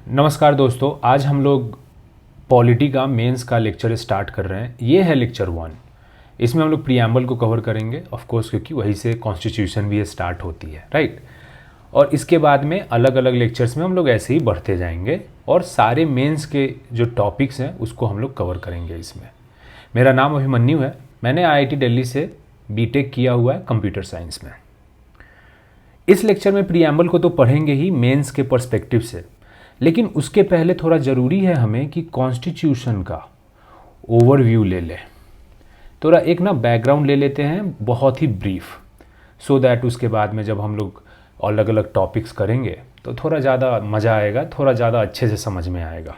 नमस्कार दोस्तों, आज हम लोग पॉलिटी का मेंस का लेक्चर स्टार्ट कर रहे हैं। ये है लेक्चर 1। इसमें हम लोग प्रीएम्बल को कवर करेंगे ऑफ कोर्स, क्योंकि वहीं से कॉन्स्टिट्यूशन भी स्टार्ट होती है, राइट। और इसके बाद में अलग अलग लेक्चर्स में हम लोग ऐसे ही बढ़ते जाएंगे और सारे मेंस के जो टॉपिक्स हैं उसको हम लोग कवर करेंगे इसमें। मेरा नाम अभिमन्यु है। मैंने IIT दिल्ली से बीटेक किया हुआ है कंप्यूटर साइंस में। इस लेक्चर में प्रीएम्बल को तो पढ़ेंगे ही मेंस के पर्सपेक्टिव से, लेकिन उसके पहले थोड़ा ज़रूरी है हमें कि कॉन्स्टिट्यूशन का ओवरव्यू ले लें। थोड़ा एक बैकग्राउंड ले लेते हैं, बहुत ही ब्रीफ, सो दैट उसके बाद में जब हम लोग अलग अलग टॉपिक्स करेंगे तो थोड़ा ज़्यादा मज़ा आएगा, थोड़ा ज़्यादा अच्छे से समझ में आएगा।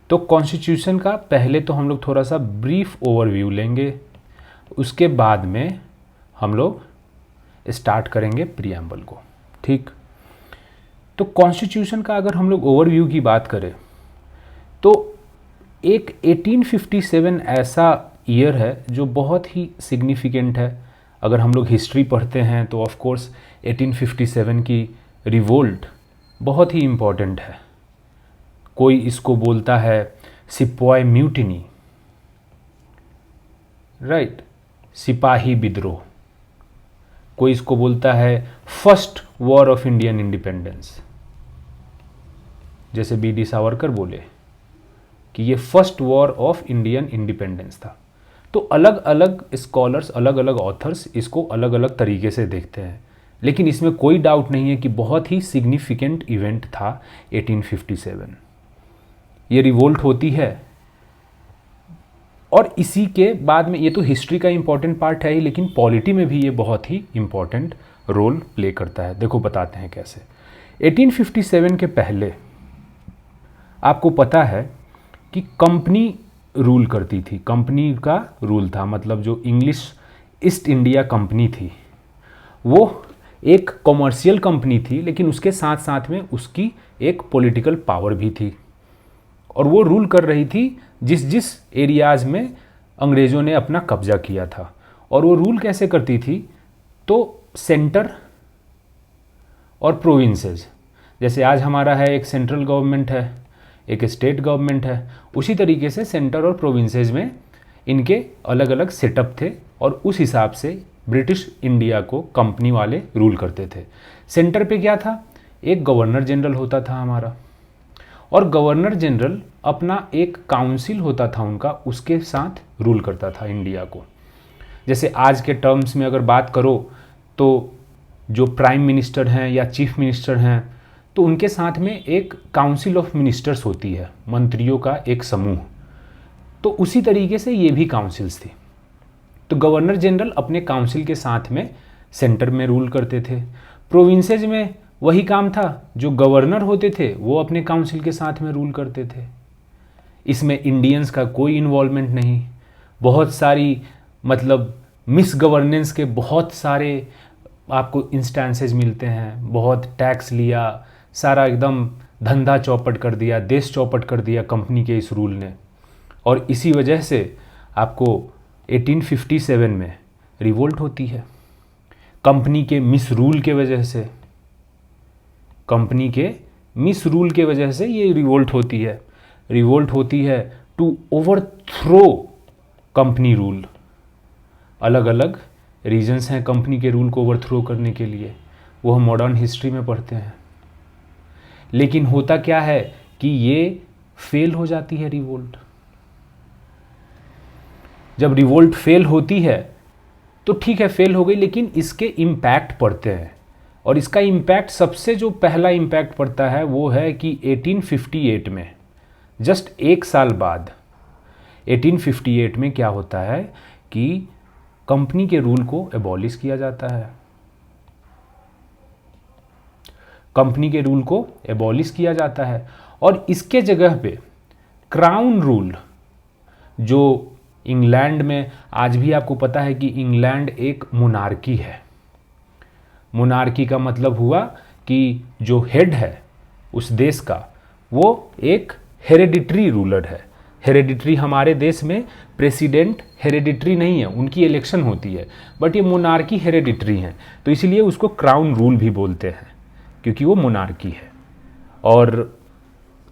तो कॉन्स्टिट्यूशन का पहले तो हम लोग थोड़ा सा ब्रीफ ओवरव्यू लेंगे, उसके बाद में हम लोग स्टार्ट करेंगे प्रीएम्बल को, ठीक। तो कॉन्स्टिट्यूशन का अगर हम लोग ओवरव्यू की बात करें तो एक 1857 ऐसा ईयर है जो बहुत ही सिग्निफिकेंट है। अगर हम लोग हिस्ट्री पढ़ते हैं तो ऑफ कोर्स 1857 की रिवोल्ट बहुत ही इम्पॉर्टेंट है। कोई इसको बोलता है सिपॉय म्यूटिनी, राइट, सिपाही विद्रोह। कोई इसको बोलता है first war of Indian independence, जैसे BD सावरकर बोले कि ये first war of Indian independence था। तो अलग अलग स्कॉलर्स, अलग अलग ऑथर्स इसको अलग अलग तरीके से देखते हैं, लेकिन इसमें कोई डाउट नहीं है कि बहुत ही सिग्निफिकेंट इवेंट था 1857। ये रिवोल्ट होती है और इसी के बाद में, ये तो हिस्ट्री का इम्पॉर्टेंट पार्ट है ही, लेकिन पॉलिटी में भी ये बहुत ही इम्पॉर्टेंट रोल प्ले करता है। देखो बताते हैं कैसे। 1857 के पहले आपको पता है कि कंपनी रूल करती थी। कंपनी का रूल था, मतलब जो इंग्लिश ईस्ट इंडिया कंपनी थी वो एक कॉमर्शियल कंपनी थी, लेकिन उसके साथ साथ में उसकी एक पॉलिटिकल पावर भी थी और वो रूल कर रही थी जिस जिस एरियाज़ में अंग्रेज़ों ने अपना कब्जा किया था। और वो रूल कैसे करती थी, तो सेंटर और प्रोविंसेस, जैसे आज हमारा है एक सेंट्रल गवर्नमेंट है, एक स्टेट गवर्नमेंट है, उसी तरीके से सेंटर और प्रोविंसेस में इनके अलग अलग सेटअप थे और उस हिसाब से ब्रिटिश इंडिया को कंपनी वाले रूल करते थे। सेंटर पे क्या था, एक गवर्नर जनरल होता था हमारा, और गवर्नर जनरल अपना एक काउंसिल होता था उनका, उसके साथ रूल करता था इंडिया को। जैसे आज के टर्म्स में अगर बात करो तो जो प्राइम मिनिस्टर हैं या चीफ मिनिस्टर हैं, तो उनके साथ में एक काउंसिल ऑफ मिनिस्टर्स होती है, मंत्रियों का एक समूह। तो उसी तरीके से ये भी काउंसिल्स थी। तो गवर्नर जनरल अपने काउंसिल के साथ में सेंटर में रूल करते थे। प्रोविंसेज में वही काम था, जो गवर्नर होते थे वो अपने काउंसिल के साथ में रूल करते थे। इसमें इंडियंस का कोई इन्वॉल्वमेंट नहीं। बहुत सारी मतलब मिस गवर्नेंस के बहुत सारे आपको इंस्टेंसेस मिलते हैं। बहुत टैक्स लिया, सारा एकदम धंधा चौपट कर दिया, देश चौपट कर दिया कंपनी के इस रूल ने। और इसी वजह से आपको 1857 में रिवोल्ट होती है, कंपनी के मिस रूल के वजह से। कंपनी के मिस रूल के वजह से ये रिवोल्ट होती है। रिवोल्ट होती है टू ओवरथ्रो कंपनी रूल। अलग अलग रीजंस हैं कंपनी के रूल को ओवरथ्रो करने के लिए, वो हम मॉडर्न हिस्ट्री में पढ़ते हैं। लेकिन होता क्या है कि ये फेल हो जाती है रिवोल्ट। जब रिवोल्ट फेल होती है तो ठीक है, फेल हो गई, लेकिन इसके इम्पैक्ट पड़ते हैं। और इसका इम्पैक्ट, सबसे जो पहला इम्पैक्ट पड़ता है वो है कि 1858 में, जस्ट एक साल बाद 1858 में क्या होता है कि कंपनी के रूल को एबॉलिश किया जाता है। कंपनी के रूल को एबॉलिश किया जाता है और इसके जगह पे क्राउन रूल, जो इंग्लैंड में आज भी आपको पता है कि इंग्लैंड एक मोनार्की है। मोनार्की का मतलब हुआ कि जो हेड है उस देश का वो एक हेरेडिटरी रूलर है। हेरेडिटरी हमारे देश में प्रेसिडेंट हेरेडिटरी नहीं है, उनकी इलेक्शन होती है, बट ये मोनार्की हेरेडिटरी हैं, तो इसीलिए उसको क्राउन रूल भी बोलते हैं, क्योंकि वो मोनार्की है। और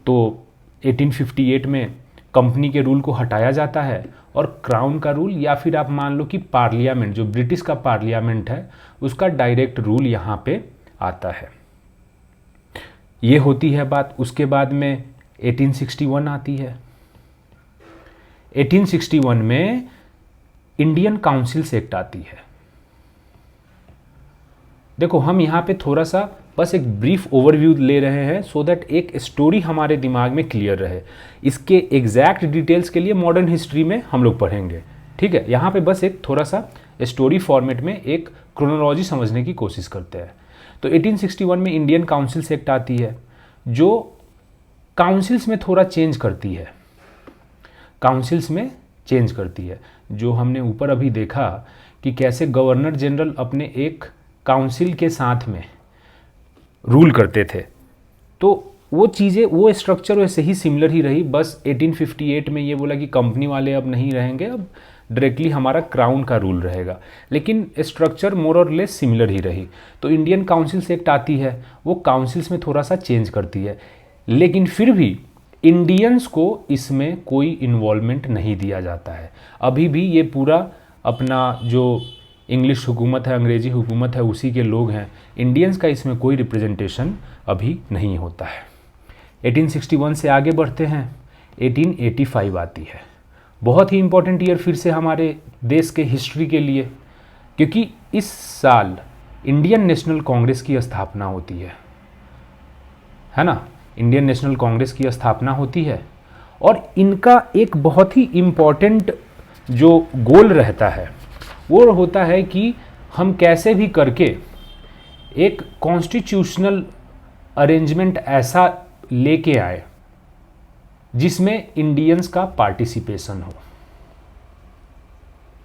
तो 1858 में कंपनी के रूल को हटाया जाता है और क्राउन का रूल, या फिर आप मान लो कि पार्लियामेंट, जो ब्रिटिश का पार्लियामेंट है, उसका डायरेक्ट रूल यहाँ पे आता है। ये होती है बात। उसके बाद में 1861 आती है। 1861 में इंडियन काउंसिल्स एक्ट आती है। देखो हम यहाँ पे थोड़ा सा बस एक ब्रीफ ओवरव्यू ले रहे हैं सो दैट एक स्टोरी हमारे दिमाग में क्लियर रहे। इसके एग्जैक्ट डिटेल्स के लिए मॉडर्न हिस्ट्री में हम लोग पढ़ेंगे, ठीक है। यहाँ पे बस एक थोड़ा सा स्टोरी फॉर्मेट में एक क्रोनोलॉजी समझने की कोशिश करते हैं। तो 1861 में इंडियन काउंसिल्स एक्ट आती है, जो काउंसिल्स में थोड़ा चेंज करती है, काउंसिल्स में चेंज करती है। जो हमने ऊपर अभी देखा कि कैसे गवर्नर जनरल अपने एक काउंसिल के साथ में रूल करते थे, तो वो चीज़ें, वो स्ट्रक्चर वैसे ही सिमिलर ही रही। बस 1858 में ये बोला कि कंपनी वाले अब नहीं रहेंगे, अब डायरेक्टली हमारा क्राउन का रूल रहेगा, लेकिन स्ट्रक्चर मोर और लेस सिमिलर ही रही। तो इंडियन काउंसिल्स एक्ट आती है, वो काउंसिल्स में थोड़ा सा चेंज करती है, लेकिन फिर भी इंडियंस को इसमें कोई इन्वॉल्वमेंट नहीं दिया जाता है। अभी भी ये पूरा अपना जो इंग्लिश हुकूमत है, अंग्रेज़ी हुकूमत है, उसी के लोग हैं। इंडियंस का इसमें कोई रिप्रेजेंटेशन अभी नहीं होता है। 1861 से आगे बढ़ते हैं, 1885 आती है। बहुत ही इम्पोर्टेंट ईयर फिर से हमारे देश के हिस्ट्री के लिए, क्योंकि इस साल इंडियन नेशनल कांग्रेस की स्थापना होती है ना। इंडियन नेशनल कांग्रेस की स्थापना होती है और इनका एक बहुत ही इम्पोर्टेंट जो गोल रहता है वो होता है कि हम कैसे भी करके एक कॉन्स्टिट्यूशनल अरेंजमेंट ऐसा लेके आए जिसमें इंडियंस का पार्टिसिपेशन हो,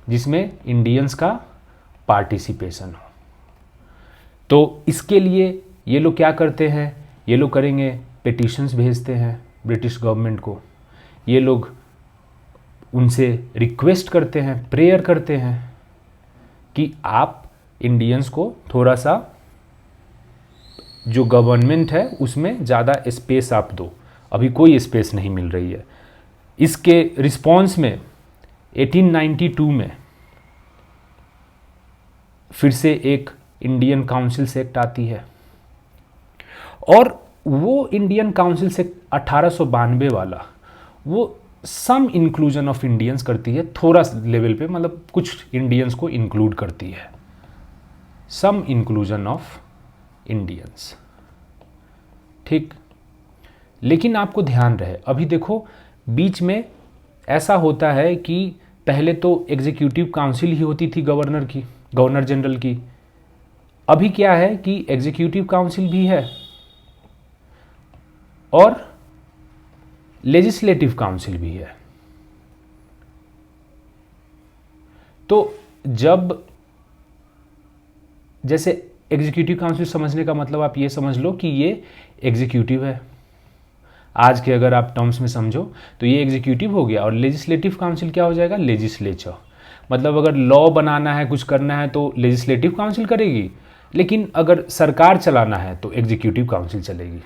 जिसमें इंडियंस का पार्टिसिपेशन हो। तो इसके लिए ये लोग क्या करते हैं, ये लोग करेंगे पिटीशंस भेजते हैं ब्रिटिश गवर्नमेंट को, ये लोग उनसे रिक्वेस्ट करते हैं, प्रेयर करते हैं कि आप इंडियंस को थोड़ा सा जो गवर्नमेंट है उसमें ज़्यादा स्पेस आप दो, अभी कोई स्पेस नहीं मिल रही है। इसके रिस्पॉन्स में 1892 में फिर से एक इंडियन काउंसिल्स एक्ट आती है और वो इंडियन काउंसिल से 1892 वाला वो सम इंक्लूजन ऑफ इंडियंस करती है, थोड़ा लेवल पे, मतलब कुछ इंडियंस को इंक्लूड करती है, सम इंक्लूजन ऑफ इंडियंस, ठीक। लेकिन आपको ध्यान रहे, अभी देखो बीच में ऐसा होता है कि पहले तो एग्जीक्यूटिव काउंसिल ही होती थी गवर्नर की, गवर्नर जनरल की। अभी क्या है कि एग्जीक्यूटिव काउंसिल भी है और लेजिस्लेटिव काउंसिल भी है। तो जब जैसे एग्जीक्यूटिव काउंसिल समझने का मतलब आप ये समझ लो कि ये एग्जीक्यूटिव है, आज के अगर आप टर्म्स में समझो तो ये एग्जीक्यूटिव हो गया, और लेजिस्लेटिव काउंसिल क्या हो जाएगा, लेजिस्लेचर। मतलब अगर लॉ बनाना है, कुछ करना है तो लेजिस्लेटिव काउंसिल करेगी, लेकिन अगर सरकार चलाना है तो एग्जीक्यूटिव काउंसिल चलेगी।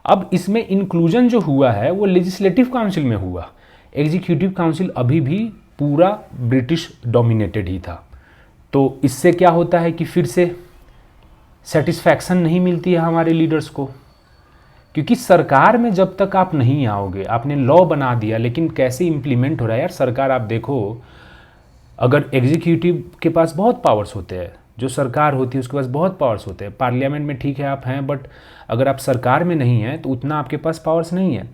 अब इसमें इंक्लूजन जो हुआ है वो लेजिस्लेटिव काउंसिल में हुआ, एग्जीक्यूटिव काउंसिल अभी भी पूरा ब्रिटिश डोमिनेटेड ही था। तो इससे क्या होता है कि फिर से सेटिस्फैक्शन नहीं मिलती है हमारे लीडर्स को, क्योंकि सरकार में जब तक आप नहीं आओगे, आपने लॉ बना दिया लेकिन कैसे इम्प्लीमेंट हो रहा है। यार सरकार आप देखो, अगर एग्जीक्यूटिव के पास बहुत पावर्स होते हैं, जो सरकार होती है उसके पास बहुत पावर्स होते हैं, पार्लियामेंट में ठीक है आप हैं, बट अगर आप सरकार में नहीं हैं तो उतना आपके पास पावर्स नहीं है।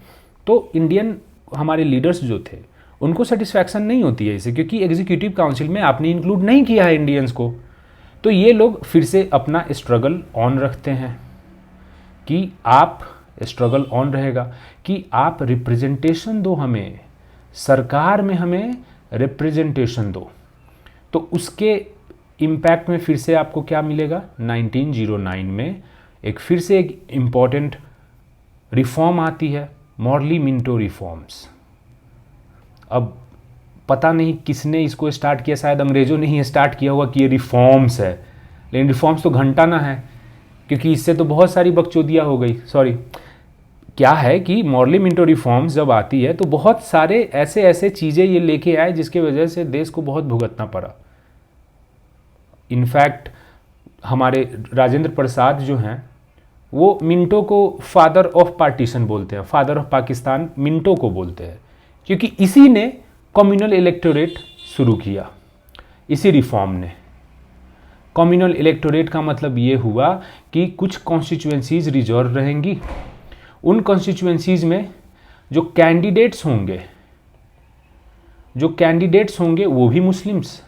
तो इंडियन हमारे लीडर्स जो थे उनको सेटिस्फैक्शन नहीं होती है इसे, क्योंकि एग्जीक्यूटिव काउंसिल में आपने इंक्लूड नहीं किया है इंडियंस को। तो ये लोग फिर से अपना स्ट्रगल ऑन रखते हैं कि आप स्ट्रगल ऑन रहेगा कि आप रिप्रेजेंटेशन दो हमें, सरकार में हमें रिप्रेजेंटेशन दो। तो उसके इम्पैक्ट में फिर से आपको क्या मिलेगा, 1909 में एक फिर से एक इम्पॉर्टेंट रिफॉर्म आती है, मॉर्ली मिंटो रिफॉर्म्स। अब पता नहीं किसने इसको स्टार्ट किया, शायद अंग्रेज़ों ने ही स्टार्ट किया होगा कि ये रिफॉर्म्स है, लेकिन रिफॉर्म्स तो घंटा ना है, क्योंकि इससे तो बहुत सारी बकचोदियाँ हो गई, सॉरी क्या है कि मॉरली मिंटो रिफॉर्म्स जब आती है तो बहुत सारे ऐसे ऐसे चीज़ें ये लेके आए जिसके वजह से देश को बहुत भुगतना पड़ा। इनफैक्ट हमारे राजेंद्र प्रसाद जो हैं वो मिंटो को फादर ऑफ पार्टीशन बोलते हैं, फादर ऑफ पाकिस्तान मिंटो को बोलते हैं, क्योंकि इसी ने कम्युनल इलेक्टोरेट शुरू किया, इसी रिफॉर्म ने। कम्युनल इलेक्टोरेट का मतलब ये हुआ कि कुछ कॉन्स्टिट्यूएंसीज रिजर्व रहेंगी, उन कॉन्स्टिट्यूएंसीज में जो कैंडिडेट्स होंगे वो भी मुस्लिम्स,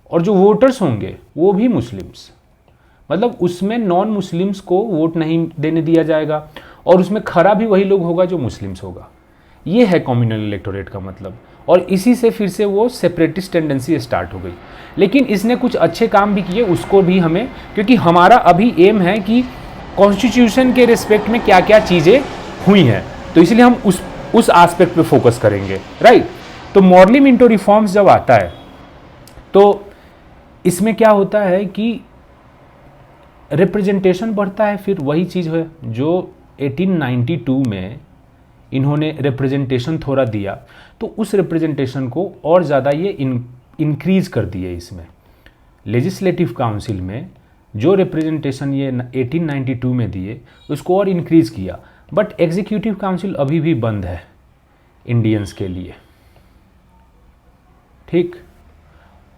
और जो वोटर्स होंगे वो भी मुस्लिम्स। मतलब उसमें नॉन मुस्लिम्स को वोट नहीं देने दिया जाएगा, और उसमें खरा भी वही लोग होगा जो मुस्लिम्स होगा। ये है कम्युनल इलेक्टोरेट का मतलब। और इसी से फिर से वो सेपरेटिस्ट टेंडेंसी स्टार्ट हो गई। लेकिन इसने कुछ अच्छे काम भी किए, उसको भी हमें, क्योंकि हमारा अभी एम है कि कॉन्स्टिट्यूशन के रिस्पेक्ट में क्या क्या चीज़ें हुई हैं, तो इसलिए हम उस एस्पेक्ट पे फोकस करेंगे, राइट। तो मॉरली मिंटो रिफॉर्म्स जब आता है तो इसमें क्या होता है कि रिप्रेजेंटेशन बढ़ता है। फिर वही चीज़ है जो 1892 में इन्होंने रिप्रेजेंटेशन थोड़ा दिया, तो उस रिप्रेजेंटेशन को और ज़्यादा ये इंक्रीज कर दिए। इसमें लेजिस्लेटिव काउंसिल में जो रिप्रेजेंटेशन ये 1892 में दिए उसको और इंक्रीज किया। बट एग्जीक्यूटिव काउंसिल अभी भी बंद है इंडियंस के लिए, ठीक।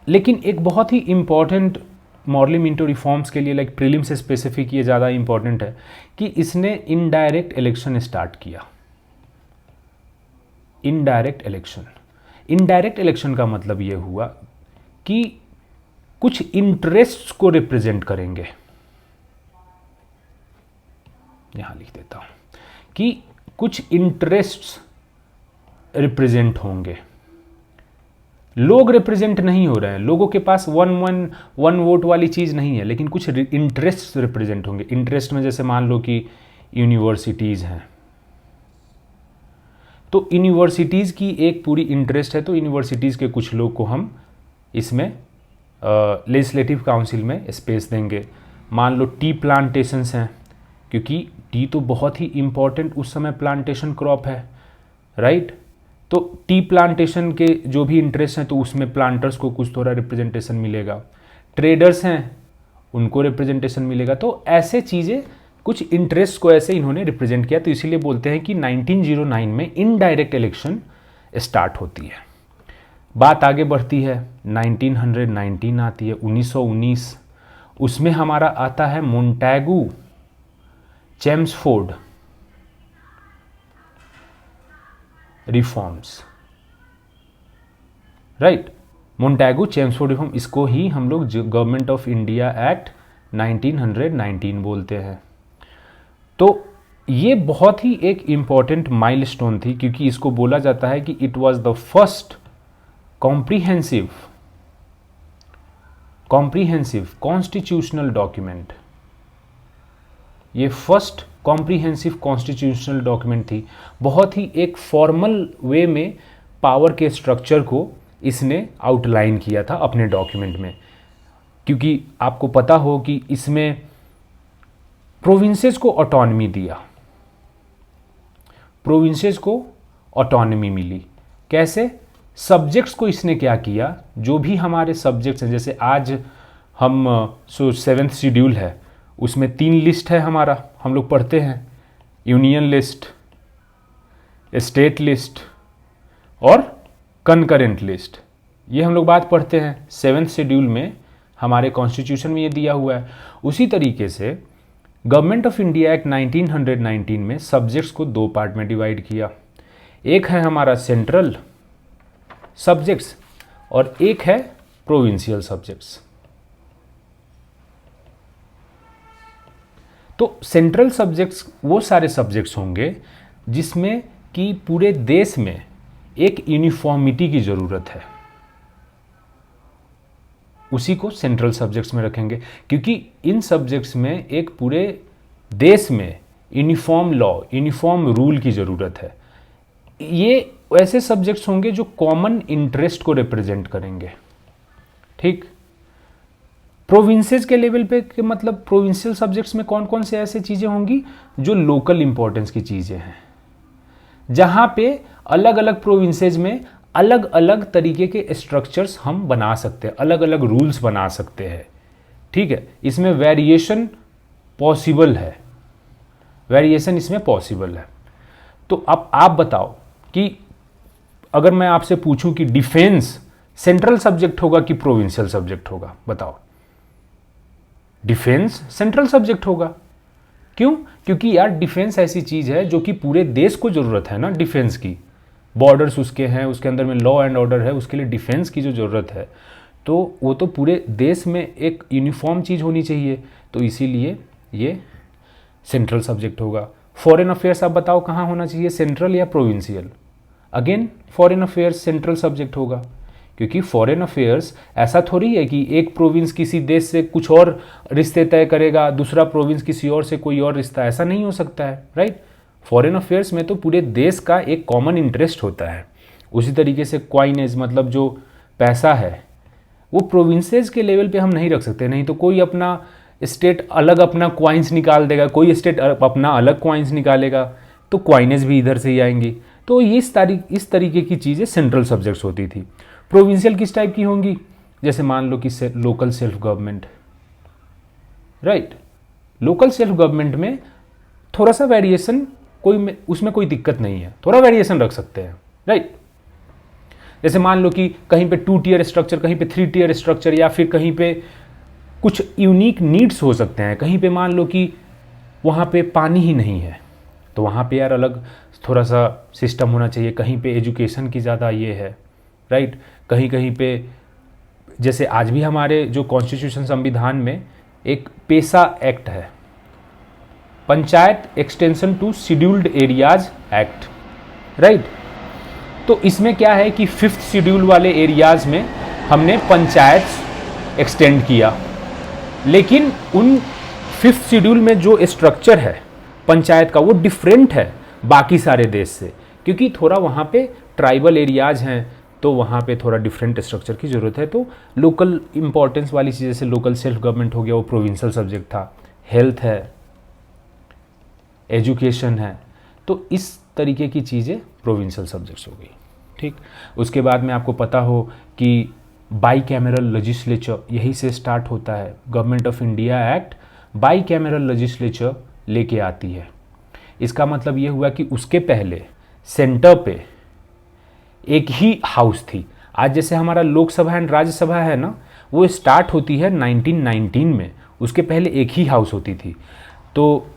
लेकिन एक बहुत ही इम्पॉर्टेंट मॉरली मिंटो रिफॉर्म्स के लिए, लाइक प्रीलिम से स्पेसिफिक, ये ज़्यादा इम्पॉर्टेंट है कि इसने इनडायरेक्ट इलेक्शन स्टार्ट किया। इनडायरेक्ट इलेक्शन का मतलब ये हुआ कि कुछ इंटरेस्ट्स को रिप्रेजेंट करेंगे। यहां लिख देता हूं कि कुछ इंटरेस्ट्स रिप्रेजेंट होंगे। लोग रिप्रेजेंट नहीं हो रहे हैं, लोगों के पास वन वोट वाली चीज़ नहीं है, लेकिन कुछ इंटरेस्ट रिप्रेजेंट होंगे। इंटरेस्ट में जैसे मान लो कि यूनिवर्सिटीज़ हैं, तो यूनिवर्सिटीज़ की एक पूरी इंटरेस्ट है, तो यूनिवर्सिटीज़ के कुछ लोग को हम इसमें लेजिस्लेटिव काउंसिल में स्पेस देंगे। मान लो टी प्लांटेशंस हैं, क्योंकि टी तो बहुत ही इम्पॉर्टेंट उस समय प्लांटेशन क्रॉप है, राइट। तो टी प्लांटेशन के जो भी इंटरेस्ट हैं तो उसमें प्लांटर्स को कुछ थोड़ा रिप्रेजेंटेशन मिलेगा। ट्रेडर्स हैं, उनको रिप्रेजेंटेशन मिलेगा। तो ऐसे चीज़ें, कुछ इंटरेस्ट को ऐसे इन्होंने रिप्रेजेंट किया। तो इसीलिए बोलते हैं कि 1909 में इनडायरेक्ट इलेक्शन स्टार्ट होती है। बात आगे बढ़ती है, 1919 आती है, 1919। उसमें हमारा आता है Montagu Chelmsford reforms, right. Montagu Chelmsford reform, इसको ही हम लोग गवर्नमेंट ऑफ इंडिया एक्ट 1919 बोलते हैं। तो ये बहुत ही एक इम्पॉर्टेंट माइलस्टोन थी, क्योंकि इसको बोला जाता है कि it was the first comprehensive constitutional document. ये फर्स्ट कॉम्प्रिहेंसिव कॉन्स्टिट्यूशनल डॉक्यूमेंट थी। बहुत ही एक फॉर्मल वे में पावर के स्ट्रक्चर को इसने आउटलाइन किया था अपने डॉक्यूमेंट में, क्योंकि आपको पता हो कि इसमें प्रोविंसेस को ऑटोनॉमी दिया, प्रोविंसेस को ऑटोनॉमी मिली। कैसे? सब्जेक्ट्स को इसने क्या किया, जो भी हमारे सब्जेक्ट्स हैं, जैसे आज हम 7th शेड्यूल है, उसमें 3 लिस्ट है हमारा, हम लोग पढ़ते हैं, यूनियन लिस्ट, स्टेट लिस्ट और कनकरेंट लिस्ट। ये हम लोग बात पढ़ते हैं 7th शेड्यूल में, हमारे कॉन्स्टिट्यूशन में ये दिया हुआ है। उसी तरीके से गवर्नमेंट ऑफ इंडिया एक्ट 1919 में सब्जेक्ट्स को 2 पार्ट में डिवाइड किया। एक है हमारा सेंट्रल सब्जेक्ट्स और एक है प्रोविंशियल सब्जेक्ट्स। तो सेंट्रल सब्जेक्ट्स वो सारे सब्जेक्ट्स होंगे जिसमें कि पूरे देश में एक यूनिफॉर्मिटी की ज़रूरत है, उसी को सेंट्रल सब्जेक्ट्स में रखेंगे, क्योंकि इन सब्जेक्ट्स में एक पूरे देश में यूनिफॉर्म लॉ, यूनिफॉर्म रूल की ज़रूरत है। ये ऐसे सब्जेक्ट्स होंगे जो कॉमन इंटरेस्ट को रिप्रेजेंट करेंगे, ठीक। 1919 में 2 पार्ट में डिवाइड किया गया। एक है सेंट्रल सब्जेक्ट्स और एक है प्रोविंशियल सब्जेक्ट्स। तो सेंट्रल सब्जेक्ट्स वो सारे सब्जेक्ट्स होंगे जिसमें कि पूरे देश में एक यूनिफॉर्मिटी की ज़रूरत है, उसी को सेंट्रल सब्जेक्ट्स में रखेंगे, क्योंकि इन सब्जेक्ट्स में एक पूरे देश में यूनिफॉर्म लॉ, यूनिफॉर्म रूल की ज़रूरत है। ये ऐसे सब्जेक्ट्स होंगे जो कॉमन इंटरेस्ट को रिप्रेजेंट करेंगे, प्रोविंसेस के लेवल पे के मतलब प्रोविंशियल सब्जेक्ट्स में कौन कौन से ऐसे चीज़ें होंगी जो लोकल इंपॉर्टेंस की चीज़ें हैं, जहाँ पे अलग अलग प्रोविंसेस में अलग अलग तरीके के स्ट्रक्चर्स हम बना सकते हैं, अलग अलग रूल्स बना सकते हैं। ठीक है, इसमें वेरिएशन पॉसिबल है, वेरिएशन इसमें पॉसिबल है। तो अब आप बताओ कि अगर मैं आपसे पूछूं कि डिफेंस सेंट्रल सब्जेक्ट होगा कि प्रोविंशियल सब्जेक्ट होगा, बताओ। डिफेंस सेंट्रल सब्जेक्ट होगा। क्यों? क्योंकि यार डिफेंस ऐसी चीज़ है जो कि पूरे देश को ज़रूरत है ना डिफेंस की, बॉर्डर्स उसके हैं, उसके अंदर में लॉ एंड ऑर्डर है, उसके लिए डिफेंस की जो ज़रूरत है तो वो तो पूरे देश में एक यूनिफॉर्म चीज़ होनी चाहिए, तो इसीलिए ये सेंट्रल सब्जेक्ट होगा। फॉरेन अफेयर्स आप बताओ कहाँ होना चाहिए, सेंट्रल या provincial? Again foreign affairs central subject होगा, क्योंकि फॉरेन अफेयर्स ऐसा थोड़ी है कि एक प्रोविंस किसी देश से कुछ और रिश्ते तय करेगा, दूसरा प्रोविंस किसी और से कोई और रिश्ता, ऐसा नहीं हो सकता है, राइट। फॉरेन अफेयर्स में तो पूरे देश का एक कॉमन इंटरेस्ट होता है। उसी तरीके से क्वाइनेज मतलब जो पैसा है वो प्रोविंसेस के लेवल पे हम नहीं रख सकते, नहीं तो कोई अपना स्टेट अलग अपना क्वाइंस निकाल देगा, कोई स्टेट अपना अलग क्वाइंस निकालेगा, तो क्वाइनेज भी इधर से ही आएंगी। तो ये इस तरीके की चीज़ें सेंट्रल सब्जेक्ट्स होती थी। प्रोविंशियल किस टाइप की होंगी, जैसे मान लो कि local self government, right. Local self government में थोड़ा सा वेरिएशन, उसमें कोई दिक्कत नहीं है, थोड़ा वेरिएशन रख सकते हैं, राइट। जैसे मान लो कि कहीं पे 2 टियर स्ट्रक्चर, कहीं पे 3 टियर स्ट्रक्चर, या फिर कहीं पे कुछ यूनिक नीड्स हो सकते हैं। कहीं पे मान लो कि वहाँ पे पानी ही नहीं है, तो वहाँ पे यार अलग थोड़ा सा सिस्टम होना चाहिए। कहीं पे एजुकेशन की ज़्यादा ये है, राइट। कहीं कहीं पे जैसे आज भी हमारे जो कॉन्स्टिट्यूशन संविधान में एक पेशा एक्ट है, panchayat extension to scheduled areas act, right. तो इसमें क्या है कि 5th शेड्यूल वाले एरियाज में हमने पंचायत एक्सटेंड किया, लेकिन उन 5th शेड्यूल में जो स्ट्रक्चर है पंचायत का वो डिफरेंट है बाकी सारे देश से, क्योंकि थोड़ा वहाँ पे ट्राइबल एरियाज हैं, तो वहाँ पे थोड़ा डिफरेंट स्ट्रक्चर की ज़रूरत है। तो लोकल इंपॉर्टेंस वाली चीज़ जैसे लोकल सेल्फ गवर्नमेंट हो गया, वो प्रोविंशियल सब्जेक्ट था। हेल्थ है, एजुकेशन है, तो इस तरीके की चीज़ें प्रोविंशियल सब्जेक्ट्स हो गई, ठीक। उसके बाद में आपको पता हो कि बाई कैमरल लेजिस्लेचर यही से स्टार्ट होता है। Government of India act by cameral legislature लेके आती है। इसका मतलब ये हुआ कि उसके पहले सेंटर पे एक ही हाउस थी। आज जैसे हमारा लोकसभा एंड राज्यसभा है ना, वो स्टार्ट होती है 1919 में, उसके पहले एक ही हाउस होती थी। तो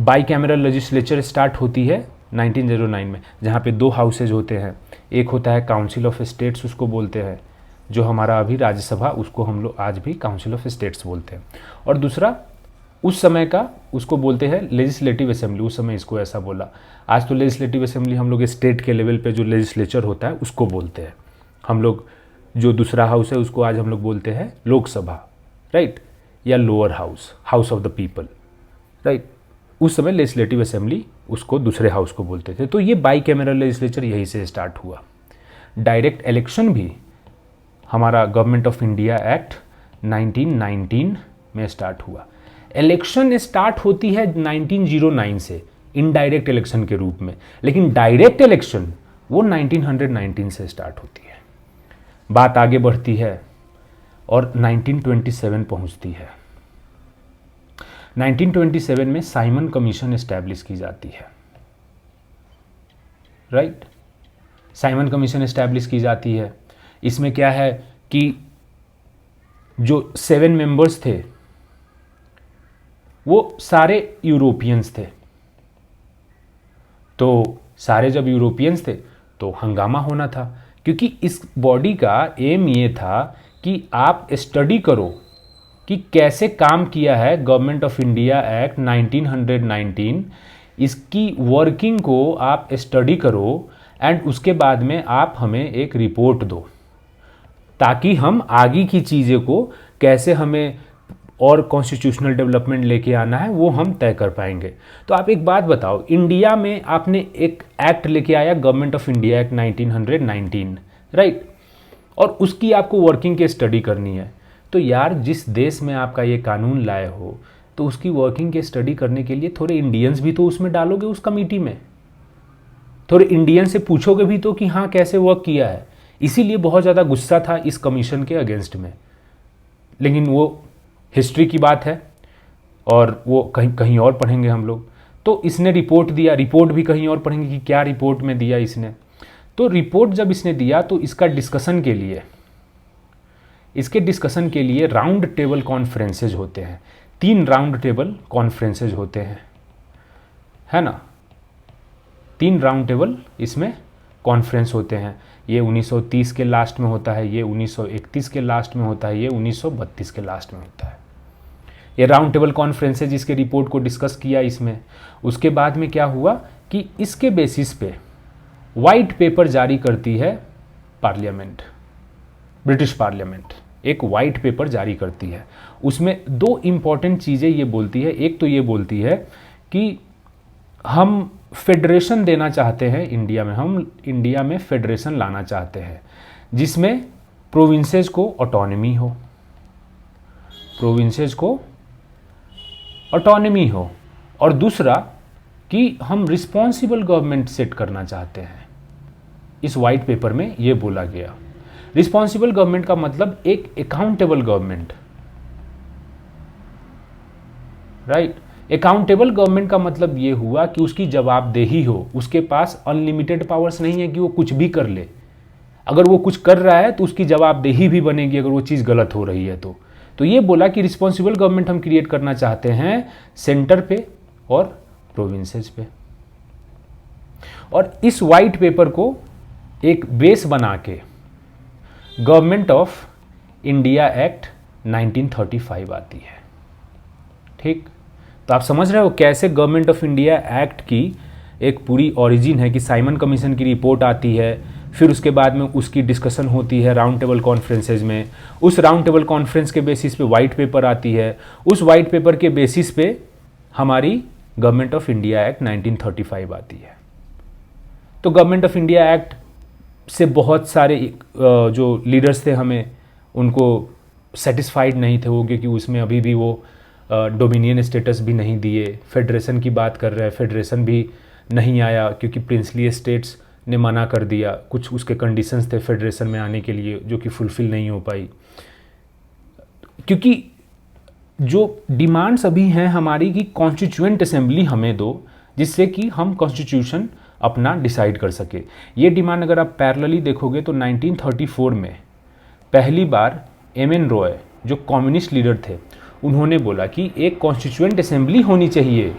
बाई कैमरल लेजिस्लेचर स्टार्ट होती है 1909 में, जहाँ पे 2 हाउसेज होते हैं। एक होता है काउंसिल ऑफ स्टेट्स, उसको बोलते हैं, जो हमारा अभी राज्यसभा, उसको हम लोग आज भी काउंसिल ऑफ स्टेट्स बोलते हैं। और दूसरा उस समय का उसको बोलते हैं लेजिस्लेटिव असेंबली, उस समय इसको ऐसा बोला। आज तो लेजिस्लेटिव असेंबली हम लोग स्टेट के लेवल पे जो लेजिस्लेचर होता है उसको बोलते हैं हम लोग। जो दूसरा हाउस है उसको आज हम लोग बोलते हैं लोकसभा, राइट, या lower house, house of the people, right. उस समय लेजिस्लेटिव असेंबली उसको दूसरे हाउस को बोलते थे। तो ये बाई कैमरल लेजिस्लेचर यहीं से स्टार्ट हुआ। डायरेक्ट इलेक्शन भी हमारा गवर्नमेंट ऑफ इंडिया एक्ट 1919 में स्टार्ट हुआ। इलेक्शन स्टार्ट होती है 1909 से इनडायरेक्ट इलेक्शन के रूप में, लेकिन डायरेक्ट इलेक्शन वो 1919 से स्टार्ट होती है। बात आगे बढ़ती है और 1927 पहुंचती है। 1927 में साइमन कमीशन एस्टैब्लिश की जाती है, राइट। साइमन कमीशन एस्टैब्लिश की जाती है। इसमें क्या है कि जो 7 मेंबर्स थे वो सारे यूरोपियंस थे। तो सारे जब यूरोपियंस थे तो हंगामा होना था, क्योंकि इस बॉडी का एम ये था कि आप स्टडी करो कि कैसे काम किया है गवर्नमेंट ऑफ इंडिया एक्ट 1919, इसकी वर्किंग को आप स्टडी करो एंड उसके बाद में आप हमें एक रिपोर्ट दो, ताकि हम आगे की चीज़ें को कैसे हमें और कॉन्स्टिट्यूशनल डेवलपमेंट लेके आना है वो हम तय कर पाएंगे। तो आप एक बात बताओ, इंडिया में आपने एक एक्ट लेके आया government of India act 1919, right, और उसकी आपको वर्किंग की स्टडी करनी है। तो तो यार जिस देश में आपका ये कानून लाए हो तो उसकी वर्किंग के स्टडी करने के लिए थोड़े इंडियंस भी तो उसमें डालोगे उस कमेटी में, थोड़े इंडियन से पूछोगे भी तो कि हाँ कैसे वर्क किया है। इसीलिए बहुत ज़्यादा गुस्सा था इस कमीशन के अगेंस्ट में, लेकिन वो हिस्ट्री की बात है और वो कहीं कहीं और पढ़ेंगे हम लोग। तो इसने रिपोर्ट दिया, रिपोर्ट भी कहीं और पढ़ेंगे कि क्या रिपोर्ट में दिया इसने। तो रिपोर्ट जब इसने दिया तो इसका डिस्कशन के लिए, इसके डिस्कशन के लिए राउंड टेबल कॉन्फ्रेंसेज होते हैं, 3 राउंड टेबल कॉन्फ्रेंसेज होते हैं, है ना। 3 राउंड टेबल इसमें कॉन्फ्रेंस होते हैं। ये 1930 के लास्ट में होता है, ये 1931 के लास्ट में होता है, ये 1932 के लास्ट में होता है। ये राउंड टेबल कॉन्फ्रेंसेज इसके रिपोर्ट को डिस्कस किया इसमें। उसके बाद में क्या हुआ कि इसके बेसिस पे वाइट पेपर जारी करती है पार्लियामेंट, ब्रिटिश पार्लियामेंट एक वाइट पेपर जारी करती है। उसमें 2 इम्पॉर्टेंट चीज़ें ये बोलती है। एक तो ये बोलती है कि हम फेडरेशन देना चाहते हैं इंडिया में, हम इंडिया में फेडरेशन लाना चाहते हैं जिसमें प्रोविंसेस को ऑटोनॉमी हो, प्रोविंसेस को ऑटोनॉमी हो। और दूसरा कि हम रिस्पॉन्सिबल गवर्नमेंट सेट करना चाहते हैं। इस वाइट पेपर में ये बोला गया। रिस्पॉन्सिबल गवर्नमेंट का मतलब एक accountable government, right. Accountable government का मतलब ये हुआ कि उसकी जवाबदेही हो, उसके पास अनलिमिटेड पावर्स नहीं है कि वो कुछ भी कर ले। अगर वो कुछ कर रहा है तो उसकी जवाबदेही भी बनेगी अगर वो चीज़ गलत हो रही है तो ये बोला कि रिस्पॉन्सिबल गवर्नमेंट हम क्रिएट करना चाहते हैं सेंटर पे और प्रोविंसेस पे। और इस वाइट पेपर को एक बेस बना के गवर्नमेंट ऑफ इंडिया एक्ट 1935 आती है। ठीक, तो आप समझ रहे हो कैसे गवर्नमेंट ऑफ इंडिया एक्ट की एक पूरी ओरिजिन है कि साइमन कमीशन की रिपोर्ट आती है, फिर उसके बाद में उसकी डिस्कशन होती है राउंड टेबल कॉन्फ्रेंसेज में। उस राउंड टेबल कॉन्फ्रेंस के बेसिस पे वाइट पेपर आती है, उस वाइट पेपर के बेसिस पे हमारी गवर्नमेंट ऑफ इंडिया एक्ट 1935 आती है। तो गवर्नमेंट ऑफ इंडिया एक्ट से बहुत सारे जो लीडर्स थे हमें उनको सेटिस्फाइड नहीं थे वो, क्योंकि उसमें अभी भी वो डोमिनियन स्टेटस भी नहीं दिए। फेडरेशन की बात कर रहे हैं, फेडरेशन भी नहीं आया क्योंकि प्रिंसली स्टेट्स ने मना कर दिया। कुछ उसके कंडीशंस थे फेडरेशन में आने के लिए जो कि फुलफिल नहीं हो पाई, क्योंकि जो डिमांड्स अभी हैं हमारी कि कॉन्स्टिट्यूएंट असेंबली हमें दो जिससे कि हम कॉन्स्टिट्यूशन अपना डिसाइड कर सके। ये डिमांड अगर आप पैरेलली देखोगे तो 1934 में पहली बार एम.एन. रॉय जो कम्युनिस्ट लीडर थे उन्होंने बोला कि एक कॉन्स्टिट्यूएंट असेंबली होनी चाहिए,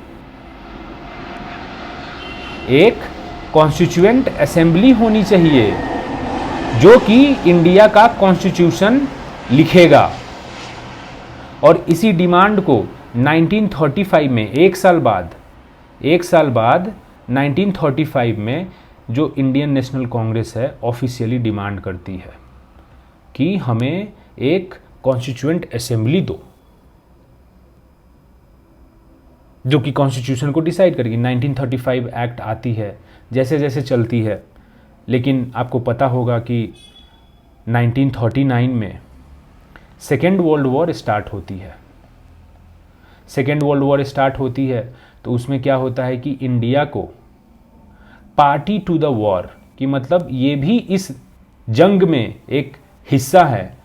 एक कॉन्स्टिट्यूएंट असेंबली होनी चाहिए जो कि इंडिया का कॉन्स्टिट्यूशन लिखेगा। और इसी डिमांड को 1935 में एक साल बाद 1935 में जो इंडियन नेशनल कांग्रेस है ऑफिशियली डिमांड करती है कि हमें एक कॉन्स्टिट्यूएंट असेंबली दो जो कि कॉन्स्टिट्यूशन को डिसाइड करेगी। 1935 एक्ट आती है, जैसे जैसे चलती है, लेकिन आपको पता होगा कि 1939 में सेकेंड वर्ल्ड वॉर स्टार्ट होती है। सेकेंड वर्ल्ड वॉर स्टार्ट होती है तो उसमें क्या होता है कि इंडिया को पार्टी टू द वॉर की मतलब ये भी इस जंग में एक हिस्सा है,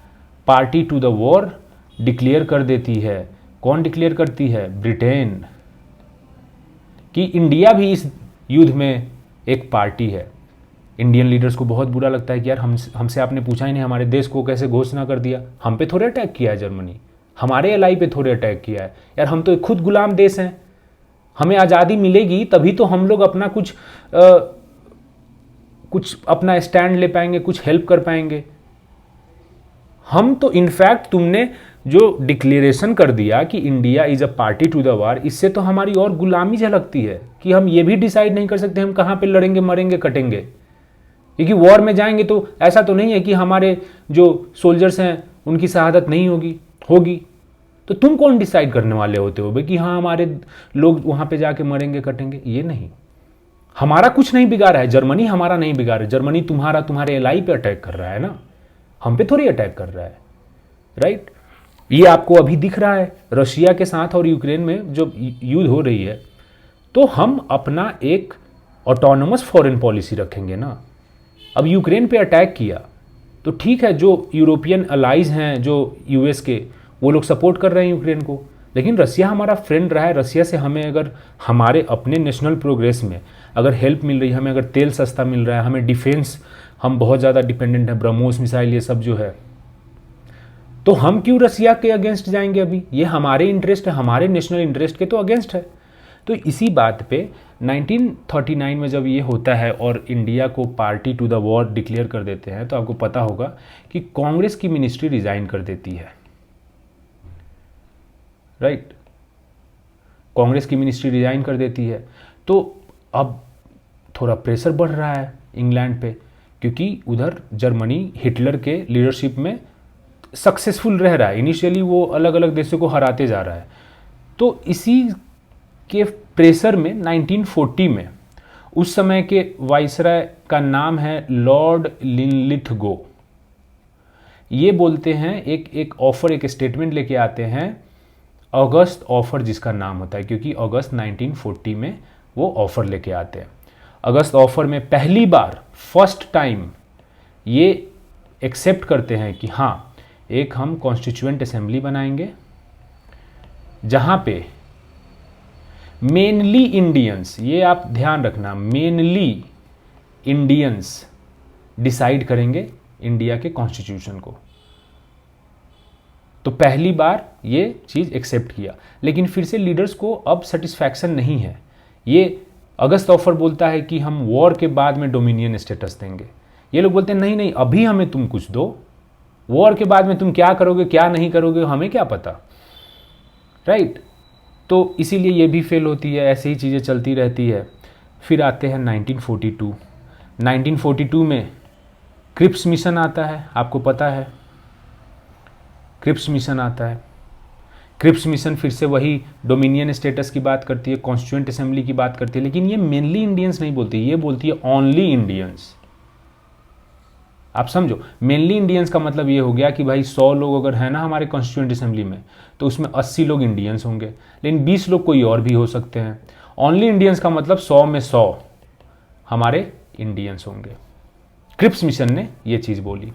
party to the war declare कर देती है। कौन डिक्लेयर करती है? ब्रिटेन, कि इंडिया भी इस युद्ध में एक पार्टी है। इंडियन लीडर्स को बहुत बुरा लगता है कि यार हमसे आपने पूछा ही नहीं, हमारे देश को कैसे घोषणा कर दिया। हम पे थोड़े अटैक किया है जर्मनी, हमारे एलाई पे थोड़े अटैक किया है यार, हम तो खुद गुलाम देश हैं। हमें आज़ादी मिलेगी तभी तो हम लोग अपना कुछ अपना स्टैंड ले पाएंगे, कुछ हेल्प कर पाएंगे। हम तो इनफैक्ट तुमने जो डिक्लेरेशन कर दिया कि India is a party to the war, इससे तो हमारी और गुलामी झलकती है कि हम ये भी डिसाइड नहीं कर सकते हम कहाँ पे लड़ेंगे, मरेंगे, कटेंगे। क्योंकि वॉर में जाएंगे तो ऐसा तो नहीं है कि हमारे जो सोल्जर्स हैं उनकी शहादत नहीं होगी। तो तुम कौन डिसाइड करने वाले होते हो भाई कि हाँ हमारे लोग वहाँ पे जाके मरेंगे, कटेंगे? ये नहीं, हमारा कुछ नहीं बिगाड़ा है, जर्मनी हमारा नहीं बिगाड़ा है। जर्मनी तुम्हारे एलाई पे अटैक कर रहा है ना, हम पे थोड़ी अटैक कर रहा है, राइट। ये आपको अभी दिख रहा है रशिया के साथ और यूक्रेन में जो युद्ध हो रही है, तो हम अपना एक ऑटोनोमस फॉरेन पॉलिसी रखेंगे ना। अब यूक्रेन पे अटैक किया तो ठीक है, जो यूरोपियन अलाइज हैं, जो यूएस के, वो लोग सपोर्ट कर रहे हैं यूक्रेन को, लेकिन रसिया हमारा फ्रेंड रहा है। रसिया से हमें अगर हमारे अपने नेशनल प्रोग्रेस में अगर हेल्प मिल रही है, हमें अगर तेल सस्ता मिल रहा है, हमें डिफेंस, हम बहुत ज़्यादा डिपेंडेंट हैं, ब्रह्मोस मिसाइल ये सब जो है, तो हम क्यों रसिया के अगेंस्ट जाएंगे? अभी ये हमारे इंटरेस्ट है, हमारे नेशनल इंटरेस्ट के तो अगेंस्ट है। तो इसी बात पे 1939 में जब ये होता है और इंडिया को party to the war declare कर देते हैं, तो आपको पता होगा कि कांग्रेस की मिनिस्ट्री रिजाइन कर देती है, राइट। कांग्रेस की मिनिस्ट्री रिजाइन कर देती है। तो अब थोड़ा प्रेशर बढ़ रहा है इंग्लैंड पे, क्योंकि उधर जर्मनी हिटलर के लीडरशिप में सक्सेसफुल रह रहा है। इनिशियली वो अलग अलग देशों को हराते जा रहा है। तो इसी के प्रेशर में 1940 में उस समय के वाइसराय का नाम है लॉर्ड लिनलिथगो। ये बोलते हैं, एक ऑफर, एक स्टेटमेंट लेके आते हैं, अगस्त ऑफर जिसका नाम होता है, क्योंकि अगस्त 1940 में वो ऑफर लेके आते हैं। अगस्त ऑफर में पहली बार, फर्स्ट टाइम ये एक्सेप्ट करते हैं कि हाँ, एक हम कॉन्स्टिट्यूएंट असेंबली बनाएंगे जहाँ पे मेनली इंडियंस, ये आप ध्यान रखना, मेनली इंडियंस डिसाइड करेंगे इंडिया के कॉन्स्टिट्यूशन को। तो पहली बार ये चीज़ एक्सेप्ट किया, लेकिन फिर से लीडर्स को अब सेटिस्फैक्शन नहीं है। ये अगस्त ऑफर बोलता है कि हम वॉर के बाद में डोमिनियन स्टेटस देंगे। ये लोग बोलते हैं नहीं नहीं, अभी हमें तुम कुछ दो, वॉर के बाद में तुम क्या करोगे क्या नहीं करोगे हमें क्या पता, राइट। तो इसीलिए ये भी फेल होती है, ऐसे ही चीज़ें चलती रहती है। फिर आते हैं 1942। 1942 में क्रिप्स मिशन आता है, आपको पता है क्रिप्स मिशन आता है। क्रिप्स मिशन फिर से वही डोमिनियन स्टेटस की बात करती है, कॉन्स्टिट्यूएंट असेंबली की बात करती है, लेकिन ये मेनली इंडियंस नहीं बोलती, ये बोलती है ओनली इंडियंस। आप समझो, मेनली इंडियंस का मतलब ये हो गया कि भाई 100 लोग अगर है ना हमारे कॉन्स्टिट्यूएंट असेंबली में, तो उसमें 80 लोग इंडियंस होंगे, लेकिन 20 लोग कोई और भी हो सकते हैं। ओनली इंडियंस का मतलब 100 में 100 हमारे इंडियंस होंगे। क्रिप्स मिशन ने ये चीज़ बोली,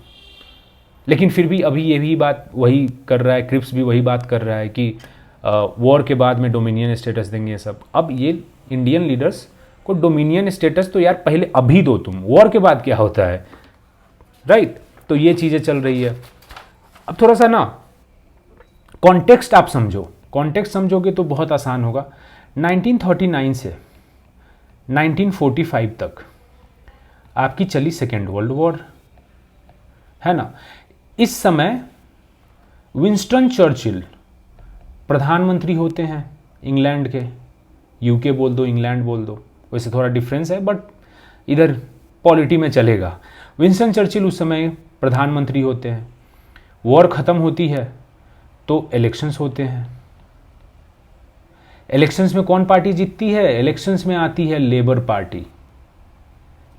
लेकिन फिर भी अभी ये भी बात वही कर रहा है, क्रिप्स भी वही बात कर रहा है कि वॉर के बाद में डोमिनियन स्टेटस देंगे ये सब। अब ये इंडियन लीडर्स को डोमिनियन स्टेटस तो यार पहले अभी दो तुम, वॉर के बाद क्या होता है, राइट। तो ये चीज़ें चल रही है। अब थोड़ा सा ना कॉन्टेक्स्ट आप समझो, कॉन्टेक्स्ट समझोगे तो बहुत आसान होगा। 1939 से 1945 तक आपकी चली सेकेंड वर्ल्ड वॉर, है ना। इस समय विंस्टन चर्चिल प्रधानमंत्री होते हैं इंग्लैंड के, यूके बोल दो इंग्लैंड बोल दो, वैसे थोड़ा डिफरेंस है बट इधर पॉलिटी में चलेगा। विंस्टन चर्चिल उस समय प्रधानमंत्री होते हैं। वॉर ख़त्म होती है तो इलेक्शंस होते हैं। इलेक्शंस में कौन पार्टी जीतती है? इलेक्शंस में आती है labour party.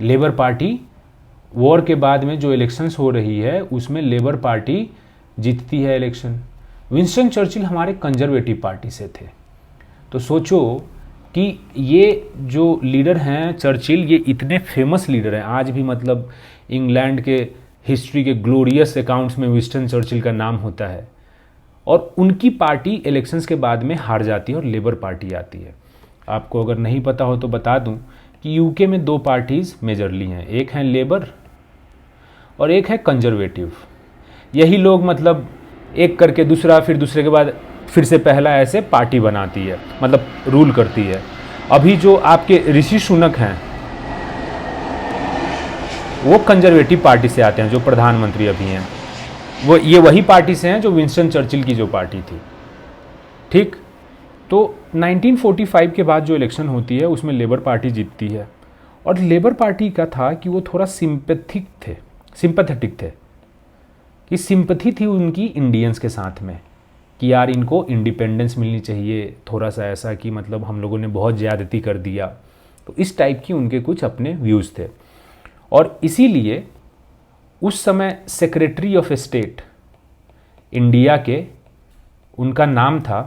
Labour party war के बाद में जो इलेक्शंस हो रही है उसमें लेबर पार्टी जीतती है इलेक्शन। विंस्टन चर्चिल हमारे कंजर्वेटिव पार्टी से थे। तो सोचो कि ये जो लीडर हैं चर्चिल, ये इतने फेमस लीडर हैं आज भी, मतलब इंग्लैंड के हिस्ट्री के ग्लोरियस अकाउंट्स में विंस्टन चर्चिल का नाम होता है, और उनकी पार्टी इलेक्शंस के बाद में हार जाती है और लेबर पार्टी आती है। आपको अगर नहीं पता हो तो बता दूं कि यूके में 2 पार्टीज़ मेजरली हैं, एक है लेबर और एक है कंजर्वेटिव। यही लोग मतलब एक करके दूसरा, फिर दूसरे के बाद फिर से पहला ऐसे पार्टी बनाती है, मतलब रूल करती है। अभी जो आपके ऋषि सुनक हैं वो कंजर्वेटिव पार्टी से आते हैं, जो प्रधानमंत्री अभी हैं वो ये वही पार्टी से हैं जो विंस्टन चर्चिल की जो पार्टी थी, ठीक। तो 1945 के बाद जो इलेक्शन होती है उसमें लेबर पार्टी जीतती है, और लेबर पार्टी का था कि वो थोड़ा सिंपैथेटिक थे, कि सिंपैथी थी उनकी इंडियंस के साथ में कि यार इनको इंडिपेंडेंस मिलनी चाहिए, थोड़ा सा ऐसा कि मतलब हम लोगों ने बहुत ज़्यादती कर दिया। तो इस टाइप की उनके कुछ अपने व्यूज़ थे, और इसीलिए उस समय सेक्रेटरी ऑफ स्टेट इंडिया के उनका नाम था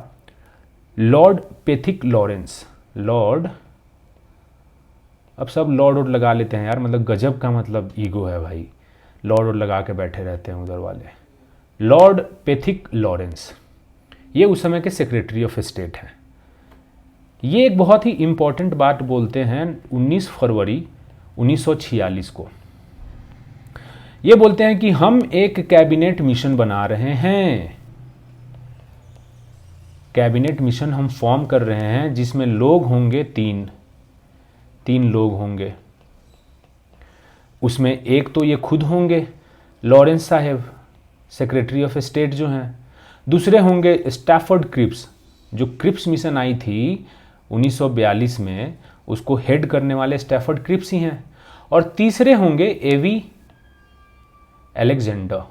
लॉर्ड पेथिक लॉरेंस। लॉर्ड, अब सब लॉर्ड और लगा लेते हैं यार, मतलब गजब का मतलब ईगो है भाई, लॉर्ड और लगा के बैठे रहते हैं उधर वाले। लॉर्ड पेथिक लॉरेंस, ये उस समय के सेक्रेटरी ऑफ स्टेट हैं। ये एक बहुत ही इम्पॉर्टेंट बात बोलते हैं 19 फरवरी 1946 को। ये बोलते हैं कि हम एक कैबिनेट मिशन बना रहे हैं, कैबिनेट मिशन हम फॉर्म कर रहे हैं जिसमें लोग होंगे तीन लोग होंगे। उसमें एक तो ये खुद होंगे लॉरेंस साहब, सेक्रेटरी ऑफ स्टेट जो हैं। दूसरे होंगे स्टैफर्ड क्रिप्स, जो क्रिप्स मिशन आई थी 1942 में, उसको हेड करने वाले स्टैफर्ड क्रिप्स ही हैं। और तीसरे होंगे एवी अलेक्जेंडर।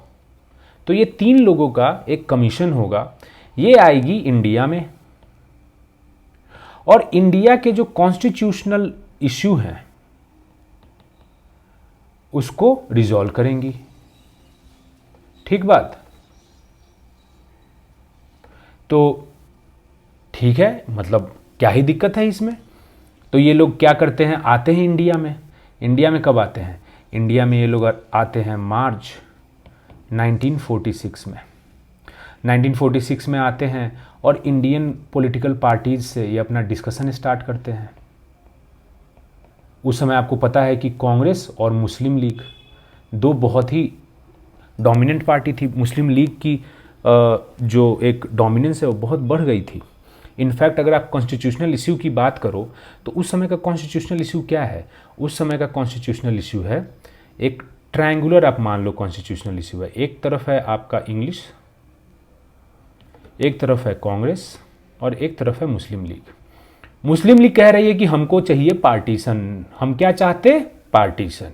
तो ये 3 लोगों का एक कमीशन होगा, ये आएगी इंडिया में, और इंडिया के जो कॉन्स्टिट्यूशनल इश्यू हैं उसको रिजॉल्व करेंगी। ठीक बात। तो ठीक है, मतलब क्या ही दिक्कत है इसमें। तो ये लोग क्या करते हैं, आते हैं इंडिया में। इंडिया में कब आते हैं, इंडिया में ये लोग आते हैं मार्च 1946 में। 1946 में आते हैं और इंडियन पॉलिटिकल पार्टीज से ये अपना डिस्कशन स्टार्ट करते हैं। उस समय आपको पता है कि कांग्रेस और मुस्लिम लीग दो बहुत ही डोमिनेंट पार्टी थी। मुस्लिम लीग की जो एक डोमिनेंस है वो बहुत बढ़ गई थी। इनफैक्ट अगर आप कॉन्स्टिट्यूशनल इश्यू की बात करो तो उस समय का कॉन्स्टिट्यूशनल इश्यू क्या है, उस समय का कॉन्स्टिट्यूशनल इश्यू है एक ट्रायंगुलर, आप मान लो कॉन्स्टिट्यूशनल इश्यू है। एक तरफ है आपका इंग्लिश, एक तरफ है कांग्रेस और एक तरफ है मुस्लिम लीग। मुस्लिम लीग कह रही है कि हमको चाहिए पार्टीशन, हम क्या चाहते, पार्टीशन।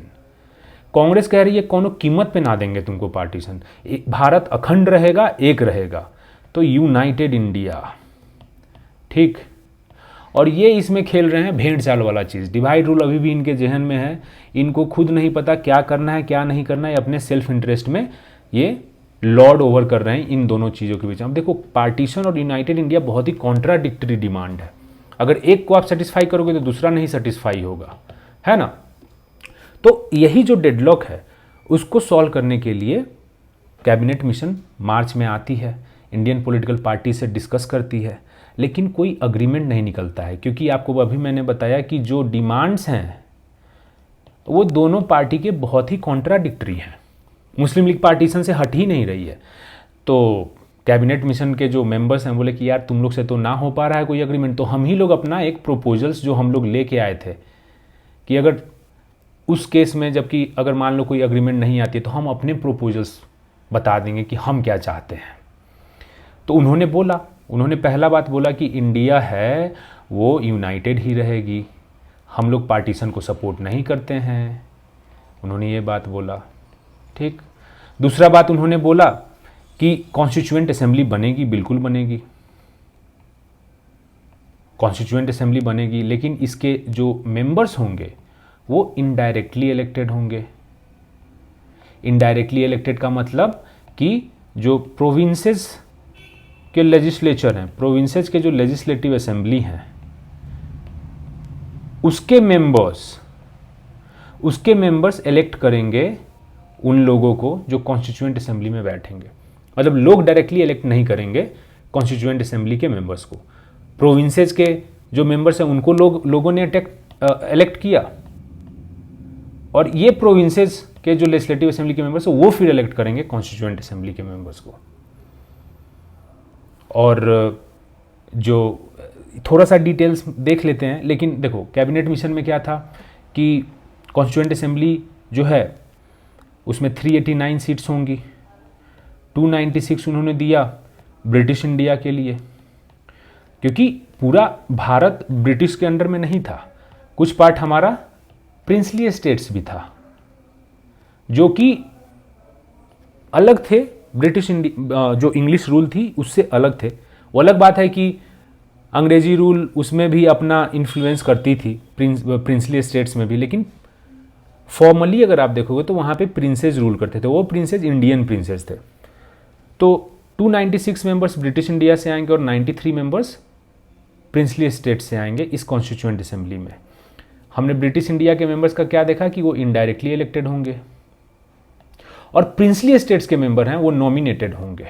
कांग्रेस कह रही है कोनो कीमत पे ना देंगे तुमको पार्टीशन, भारत अखंड रहेगा, एक रहेगा, तो यूनाइटेड इंडिया। ठीक। और ये इसमें खेल रहे हैं भेड़ चाल वाला चीज़। डिवाइड रूल अभी भी इनके जहन में है, इनको खुद नहीं पता क्या करना है क्या नहीं करना है। अपने सेल्फ इंटरेस्ट में ये लॉर्ड ओवर कर रहे हैं इन दोनों चीज़ों के बीच। अब देखो, पार्टीशन और यूनाइटेड इंडिया बहुत ही कॉन्ट्राडिक्टरी डिमांड है। अगर एक को आप सेटिस्फाई करोगे तो दूसरा नहीं सेटिस्फाई होगा, है ना। तो यही जो डेडलॉक है उसको सॉल्व करने के लिए कैबिनेट मिशन मार्च में आती है, इंडियन पॉलिटिकल पार्टी से डिस्कस करती है, लेकिन कोई अग्रीमेंट नहीं निकलता है। क्योंकि आपको अभी मैंने बताया कि जो डिमांड्स हैं वो दोनों पार्टी के बहुत ही कॉन्ट्राडिक्टरी हैं। मुस्लिम लीग पार्टीशन से हट ही नहीं रही है। तो कैबिनेट मिशन के जो मेंबर्स हैं बोले कि यार तुम लोग से तो ना हो पा रहा है कोई अग्रीमेंट, तो हम ही लोग अपना एक प्रोपोजल्स जो हम लोग लेके आए थे कि अगर उस केस में, जबकि अगर मान लो कोई अग्रीमेंट नहीं आती तो हम अपने प्रोपोजल्स बता देंगे कि हम क्या चाहते हैं। तो उन्होंने पहला बात बोला कि इंडिया है वो यूनाइटेड ही रहेगी, हम लोग पार्टीशन को सपोर्ट नहीं करते हैं, उन्होंने ये बात बोला। ठीक। दूसरा बात उन्होंने बोला कि कॉन्स्टिट्यूएंट असेंबली बनेगी, बिल्कुल बनेगी, कॉन्स्टिट्यूएंट असेंबली बनेगी, लेकिन इसके जो मेंबर्स होंगे वो इनडायरेक्टली इलेक्टेड होंगे। इनडायरेक्टली इलेक्टेड का मतलब कि जो प्रोविंसेस के लेजिस्लेचर हैं, प्रोविंसेस के जो लेजिस्लेटिव असेंबली हैं, उसके मेंबर्स इलेक्ट करेंगे उन लोगों को जो कॉन्स्टिट्यूएंट असेंबली में बैठेंगे। मतलब लोग डायरेक्टली इलेक्ट नहीं करेंगे कॉन्स्टिट्यूएंट असेंबली के मेंबर्स को। प्रोविंसेस के जो मेंबर्स हैं उनको लोगों ने इलेक्ट किया, और ये प्रोविंसेस के जो लेजिस्लेटिव असेंबली के मेंबर्स हैं वो फिर इलेक्ट करेंगे कॉन्स्टिट्यूएंट असेंबली के मेंबर्स को। और जो थोड़ा सा डिटेल्स देख लेते हैं, लेकिन देखो कैबिनेट मिशन में क्या था कि कॉन्स्टिट्यूएंट असेंबली जो है उसमें 389 सीट्स होंगी, 296 उन्होंने दिया ब्रिटिश इंडिया के लिए, क्योंकि पूरा भारत ब्रिटिश के अंडर में नहीं था, कुछ पार्ट हमारा प्रिंसली स्टेट्स भी था जो कि अलग थे ब्रिटिश इंडिया, जो इंग्लिश रूल थी उससे अलग थे। वो अलग बात है कि अंग्रेजी रूल उसमें भी अपना इन्फ्लुएंस करती थी प्रिंसली स्टेट्स में भी, लेकिन फॉर्मली अगर आप देखोगे तो वहाँ पे प्रिंसेस रूल करते थे, वो प्रिंसेस इंडियन प्रिंसेस थे। तो 296 मेंबर्स ब्रिटिश इंडिया से आएंगे और 93 मेंबर्स प्रिंसली स्टेट से आएंगे इस कॉन्स्टिट्यूएंट असेंबली में। हमने ब्रिटिश इंडिया के मेंबर्स का क्या देखा कि वो इनडायरेक्टली इलेक्टेड होंगे, और प्रिंसली स्टेट्स के मेंबर हैं वो नॉमिनेटेड होंगे।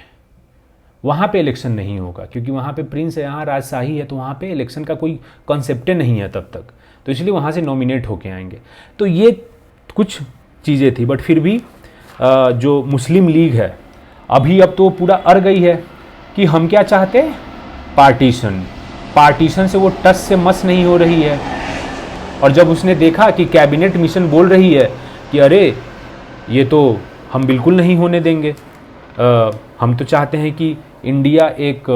वहाँ पे इलेक्शन नहीं होगा क्योंकि वहाँ पे प्रिंस है, यहाँ राजशाही है, तो वहाँ पे इलेक्शन का कोई कॉन्सेप्ट नहीं है तब तक, तो इसलिए वहाँ से नॉमिनेट होके आएंगे। तो ये कुछ चीज़ें थी, बट फिर भी जो मुस्लिम लीग है अभी अब तो पूरा अड़ गई है कि हम क्या चाहते हैं, पार्टीशन से वो टस से मस नहीं हो रही है। और जब उसने देखा कि कैबिनेट मिशन बोल रही है कि अरे ये तो हम बिल्कुल नहीं होने देंगे, हम तो चाहते हैं कि इंडिया एक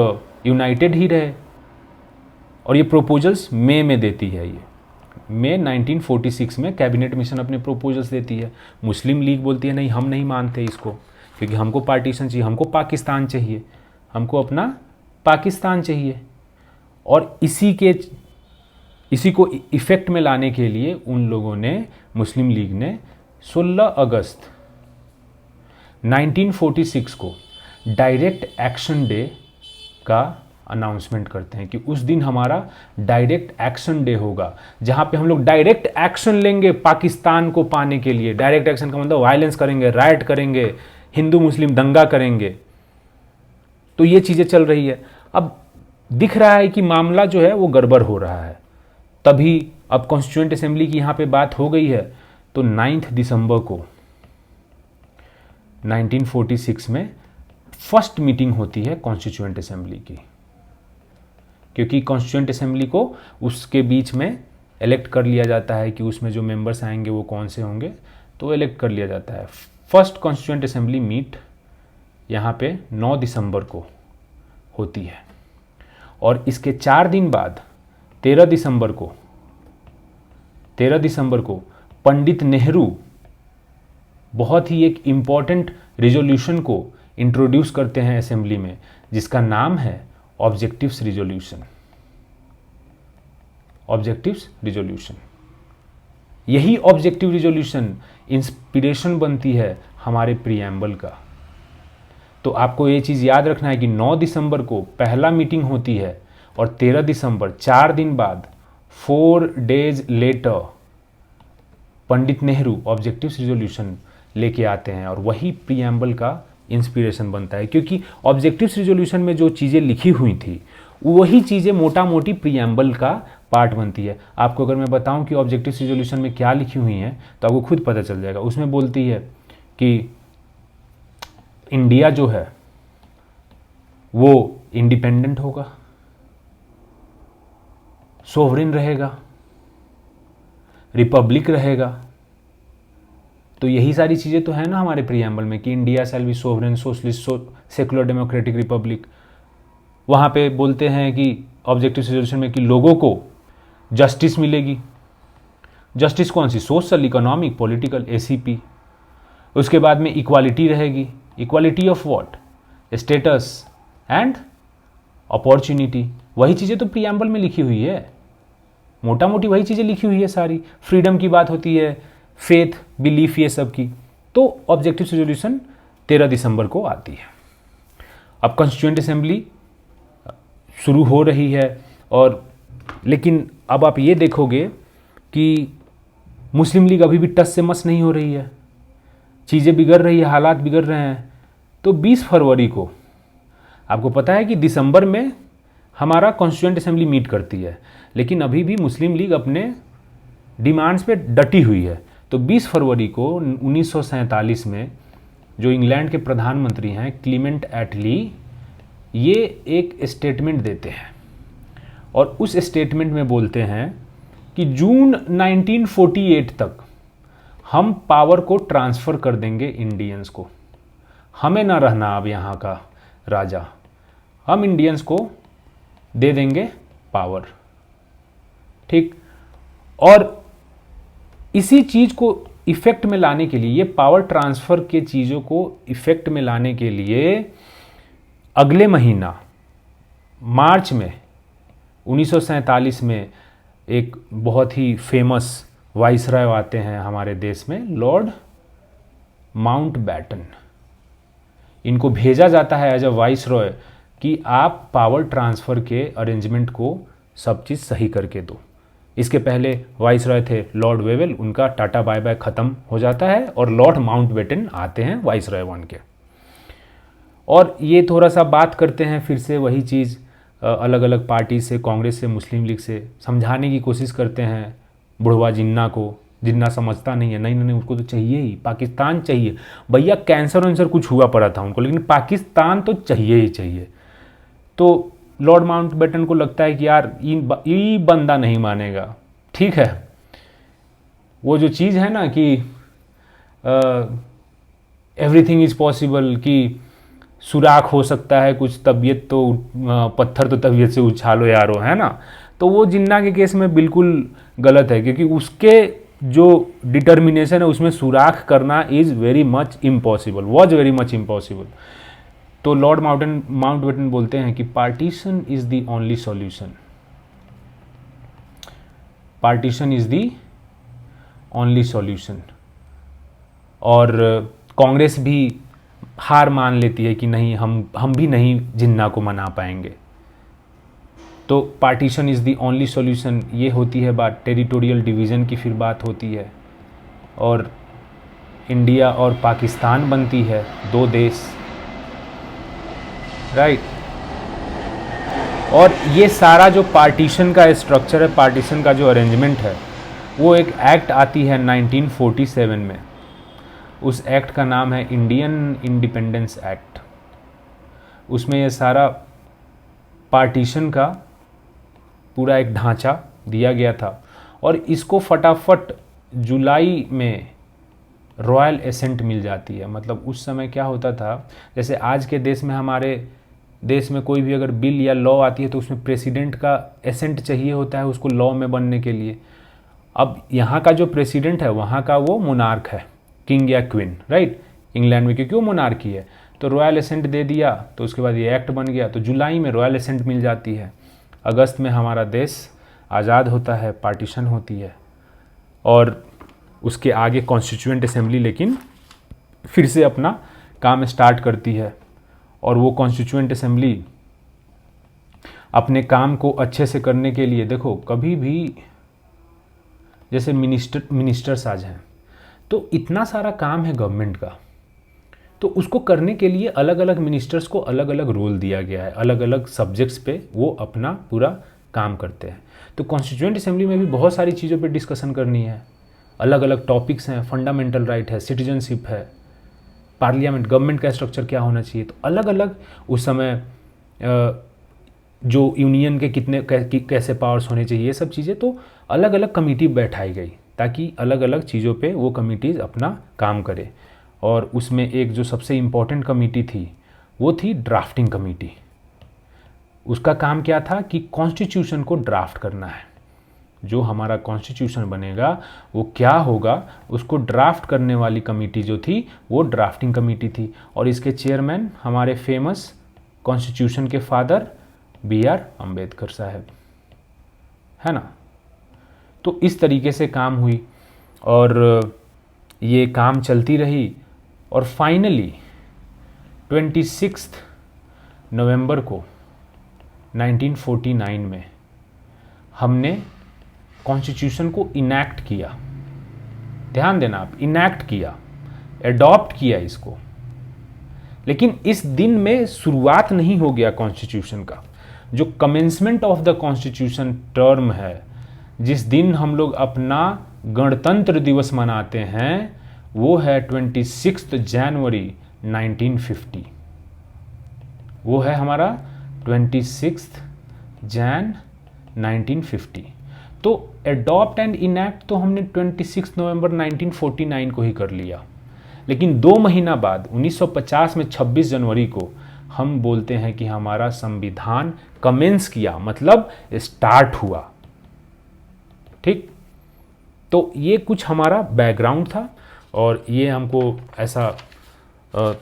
यूनाइटेड ही रहे, और ये प्रोपोजल्स मई में देती है, ये मई 1946 में कैबिनेट मिशन अपने प्रोपोजल्स देती है। मुस्लिम लीग बोलती है नहीं हम नहीं मानते इसको, क्योंकि हमको पार्टीशन चाहिए, हमको पाकिस्तान चाहिए, हमको अपना पाकिस्तान चाहिए। और इसी को इफ़ेक्ट में लाने के लिए उन लोगों ने, मुस्लिम लीग ने 16 अगस्त 1946 को डायरेक्ट एक्शन डे का अनाउंसमेंट करते हैं कि उस दिन हमारा डायरेक्ट एक्शन डे होगा, जहां पे हम लोग डायरेक्ट एक्शन लेंगे पाकिस्तान को पाने के लिए। डायरेक्ट एक्शन का मतलब वायलेंस करेंगे, राइट करेंगे, हिंदू मुस्लिम दंगा करेंगे। तो ये चीज़ें चल रही है। अब दिख रहा है कि मामला जो है वो गड़बड़ हो रहा है, तभी अब कॉन्स्टिट्यूएंट असेंबली की यहाँ पे बात हो गई है। तो 9 दिसंबर को 1946 में फर्स्ट मीटिंग होती है कॉन्स्टिट्यूएंट असेंबली की, क्योंकि कॉन्स्टिट्यूएंट असेंबली को उसके बीच में इलेक्ट कर लिया जाता है कि उसमें जो मेंबर्स आएंगे वो कौन से होंगे, तो इलेक्ट कर लिया जाता है। फर्स्ट कॉन्स्टिट्यूएंट असेंबली मीट यहाँ पे 9 दिसंबर को होती है, और इसके 4 दिन बाद 13 दिसंबर को पंडित नेहरू बहुत ही एक इम्पॉर्टेंट रिजोल्यूशन को इंट्रोड्यूस करते हैं असेंबली में, जिसका नाम है ऑब्जेक्टिव्स रिजोल्यूशन। यही ऑब्जेक्टिव रिजोल्यूशन इंस्पिरेशन बनती है हमारे प्रीएम्बल का। तो आपको ये चीज़ याद रखना है कि 9 दिसंबर को पहला मीटिंग होती है, और 13 दिसंबर 4 दिन बाद 4 days later Pandit Nehru objectives resolution लेके आते हैं, और वही प्रीएम्बल का इंस्पिरेशन बनता है। क्योंकि ऑब्जेक्टिव्स रिजोल्यूशन में जो चीज़ें लिखी हुई थी वही चीज़ें मोटा मोटी प्रीएम्बल का पार्ट बनती है। आपको अगर मैं बताऊं कि ऑब्जेक्टिव्स रिजोल्यूशन में क्या लिखी हुई हैं तो आपको खुद पता चल जाएगा। उसमें बोलती है कि इंडिया जो है वो इंडिपेंडेंट होगा, सोवरेन रहेगा, रिपब्लिक रहेगा। तो यही सारी चीज़ें तो है ना हमारे प्रीएम्बल में कि India shall B sovereign, socialist, secular, democratic Republic. वहाँ पे बोलते हैं कि ऑब्जेक्टिव रिजोल्यूशन में कि लोगों को जस्टिस मिलेगी। जस्टिस कौन सी? सोशल, इकोनॉमिक, पॉलिटिकल, एसीपी। उसके बाद में इक्वालिटी रहेगी। Equality of what? Status and opportunity. वही चीज़ें तो प्रीएम्बल में लिखी हुई है, मोटा मोटी वही चीज़ें लिखी हुई है सारी। फ्रीडम की बात होती है, फेथ, बिलीफ, ये सब की। तो ऑब्जेक्टिव रिजोल्यूशन 13 दिसंबर को आती है। अब कॉन्स्टिट्यूएंट असेंबली शुरू हो रही है, और लेकिन अब आप ये देखोगे कि मुस्लिम लीग अभी भी टस से मस नहीं हो रही है, चीज़ें बिगड़ रही है, हालात बिगड़ रहे हैं। तो 20 फरवरी को आपको पता है कि दिसंबर में हमारा कॉन्स्टिट्यूएंट असेंबली मीट करती है, लेकिन अभी भी मुस्लिम लीग अपने डिमांड्स पे डटी हुई है। तो 20 फरवरी को 1947 में जो इंग्लैंड के प्रधानमंत्री हैं क्लीमेंट एटली, ये एक स्टेटमेंट देते हैं, और उस स्टेटमेंट में बोलते हैं कि जून 1948 तक हम पावर को ट्रांसफ़र कर देंगे इंडियंस को, हमें ना रहना अब यहाँ का राजा, हम इंडियंस को दे देंगे पावर। ठीक, और इसी चीज़ को इफ़ेक्ट में लाने के लिए, ये पावर ट्रांसफ़र के चीज़ों को इफ़ेक्ट में लाने के लिए अगले महीना मार्च में 1947 में एक बहुत ही फेमस वाइसरॉय आते हैं हमारे देश में, लॉर्ड माउंटबैटन। इनको भेजा जाता है एज अ वाइस रॉय कि आप पावर ट्रांसफ़र के अरेंजमेंट को सब चीज़ सही करके दो। इसके पहले वाइस रॉय थे लॉर्ड वेवेल, उनका टाटा बाय बाय ख़त्म हो जाता है और लॉर्ड माउंटबेटन आते हैं वाइस रॉय वन के। और ये थोड़ा सा बात करते हैं फिर से वही चीज़, अलग अलग पार्टी से, कांग्रेस से, मुस्लिम लीग से समझाने की कोशिश करते हैं बुढ़वा जिन्ना को। जिन्ना समझता नहीं है, नहीं नहीं नहीं उनको तो चाहिए ही, पाकिस्तान चाहिए भैया। कैंसर वैंसर कुछ हुआ पड़ा था उनको, लेकिन पाकिस्तान तो चाहिए ही चाहिए। तो लॉर्ड माउंटबेटन को लगता है कि यार ये बंदा नहीं मानेगा। ठीक है, वो जो चीज़ है ना कि एवरीथिंग इज़ पॉसिबल, कि सुराख हो सकता है कुछ, तबीयत तो पत्थर तो तबीयत से उछालो यारो, है ना। तो वो जिन्ना के केस में बिल्कुल गलत है, क्योंकि उसके जो डिटर्मिनेशन है उसमें सुराख करना is very much impossible, was very much impossible. तो लॉर्ड माउंटबेटन बोलते हैं कि partition is the only solution, partition is the only solution. और कांग्रेस भी हार मान लेती है कि नहीं, हम भी नहीं जिन्ना को मना पाएंगे। तो partition is the only solution, ये होती है बात। टेरिटोरियल डिवीज़न की फिर बात होती है और इंडिया और पाकिस्तान बनती है, दो देश, राइट। और ये सारा जो पार्टीशन का स्ट्रक्चर है, पार्टीशन का जो अरेंजमेंट है, वो एक एक्ट आती है 1947 में। उस एक्ट का नाम है इंडियन इंडिपेंडेंस एक्ट। उसमें ये सारा पार्टीशन का पूरा एक ढांचा दिया गया था और इसको फटाफट जुलाई में रॉयल एसेंट मिल जाती है। मतलब उस समय क्या होता था, जैसे आज के देश में, हमारे देश में कोई भी अगर बिल या लॉ आती है तो उसमें प्रेसिडेंट का एसेंट चाहिए होता है उसको लॉ में बनने के लिए। अब यहाँ का जो प्रेसिडेंट है वहाँ का वो मोनार्क है, किंग या क्वीन, राइट। इंग्लैंड में क्योंकि वो मोनार्की है, तो रॉयल एसेंट दे दिया, तो उसके बाद ये एक्ट बन गया। तो जुलाई में रॉयल एसेंट मिल जाती है, अगस्त में हमारा देश आज़ाद होता है, पार्टीशन होती है। और उसके आगे कॉन्स्टिट्यूएंट असेंबली लेकिन फिर से अपना काम स्टार्ट करती है। और वो कॉन्स्टिट्यूएंट असेंबली अपने काम को अच्छे से करने के लिए, देखो कभी भी जैसे मिनिस्टर्स आज हैं, तो इतना सारा काम है गवर्नमेंट का, तो उसको करने के लिए अलग अलग मिनिस्टर्स को अलग अलग रोल दिया गया है, अलग अलग सब्जेक्ट्स पे वो अपना पूरा काम करते हैं। तो कॉन्स्टिट्यूएंट असेंबली में भी बहुत सारी चीज़ों पे डिस्कशन करनी है, अलग अलग टॉपिक्स हैं, फंडामेंटल राइट है, सिटीजनशिप है, पार्लियामेंट, गवर्नमेंट का स्ट्रक्चर क्या होना चाहिए। तो अलग अलग उस समय जो यूनियन के कितने कैसे पावर्स होने चाहिए, ये सब चीज़ें, तो अलग अलग कमेटी बैठाई गई ताकि अलग अलग चीज़ों पे वो कमिटीज़ अपना काम करे। और उसमें एक जो सबसे इम्पॉर्टेंट कमेटी थी वो थी ड्राफ्टिंग कमेटी। उसका काम क्या था कि कॉन्स्टिट्यूशन को ड्राफ्ट करना है, जो हमारा कॉन्स्टिट्यूशन बनेगा वो क्या होगा, उसको ड्राफ्ट करने वाली कमेटी जो थी वो ड्राफ्टिंग कमेटी थी। और इसके चेयरमैन हमारे फेमस कॉन्स्टिट्यूशन के फादर B.R. अम्बेडकर साहब, है ना। तो इस तरीके से काम हुई और ये काम चलती रही और फाइनली 26 नवंबर को 1949 में हमने कॉन्स्टिट्यूशन को इनैक्ट किया। ध्यान देना आप, इनैक्ट किया, एडॉप्ट किया इसको। लेकिन इस दिन में शुरुआत नहीं हो गया कॉन्स्टिट्यूशन का। जो commencement of the constitution term है, जिस दिन हम लोग अपना गणतंत्र दिवस मनाते हैं, वो है 26 जनवरी 1950। वो है हमारा 26 जैन 1950। तो एडॉप्ट एंड इनैक्ट तो हमने 26 नवंबर 1949 को ही कर लिया, लेकिन 2 महीना बाद 1950 में 26 जनवरी को हम बोलते हैं कि हमारा संविधान कमेंस किया, मतलब स्टार्ट हुआ। ठीक, तो ये कुछ हमारा बैकग्राउंड था और ये हमको ऐसा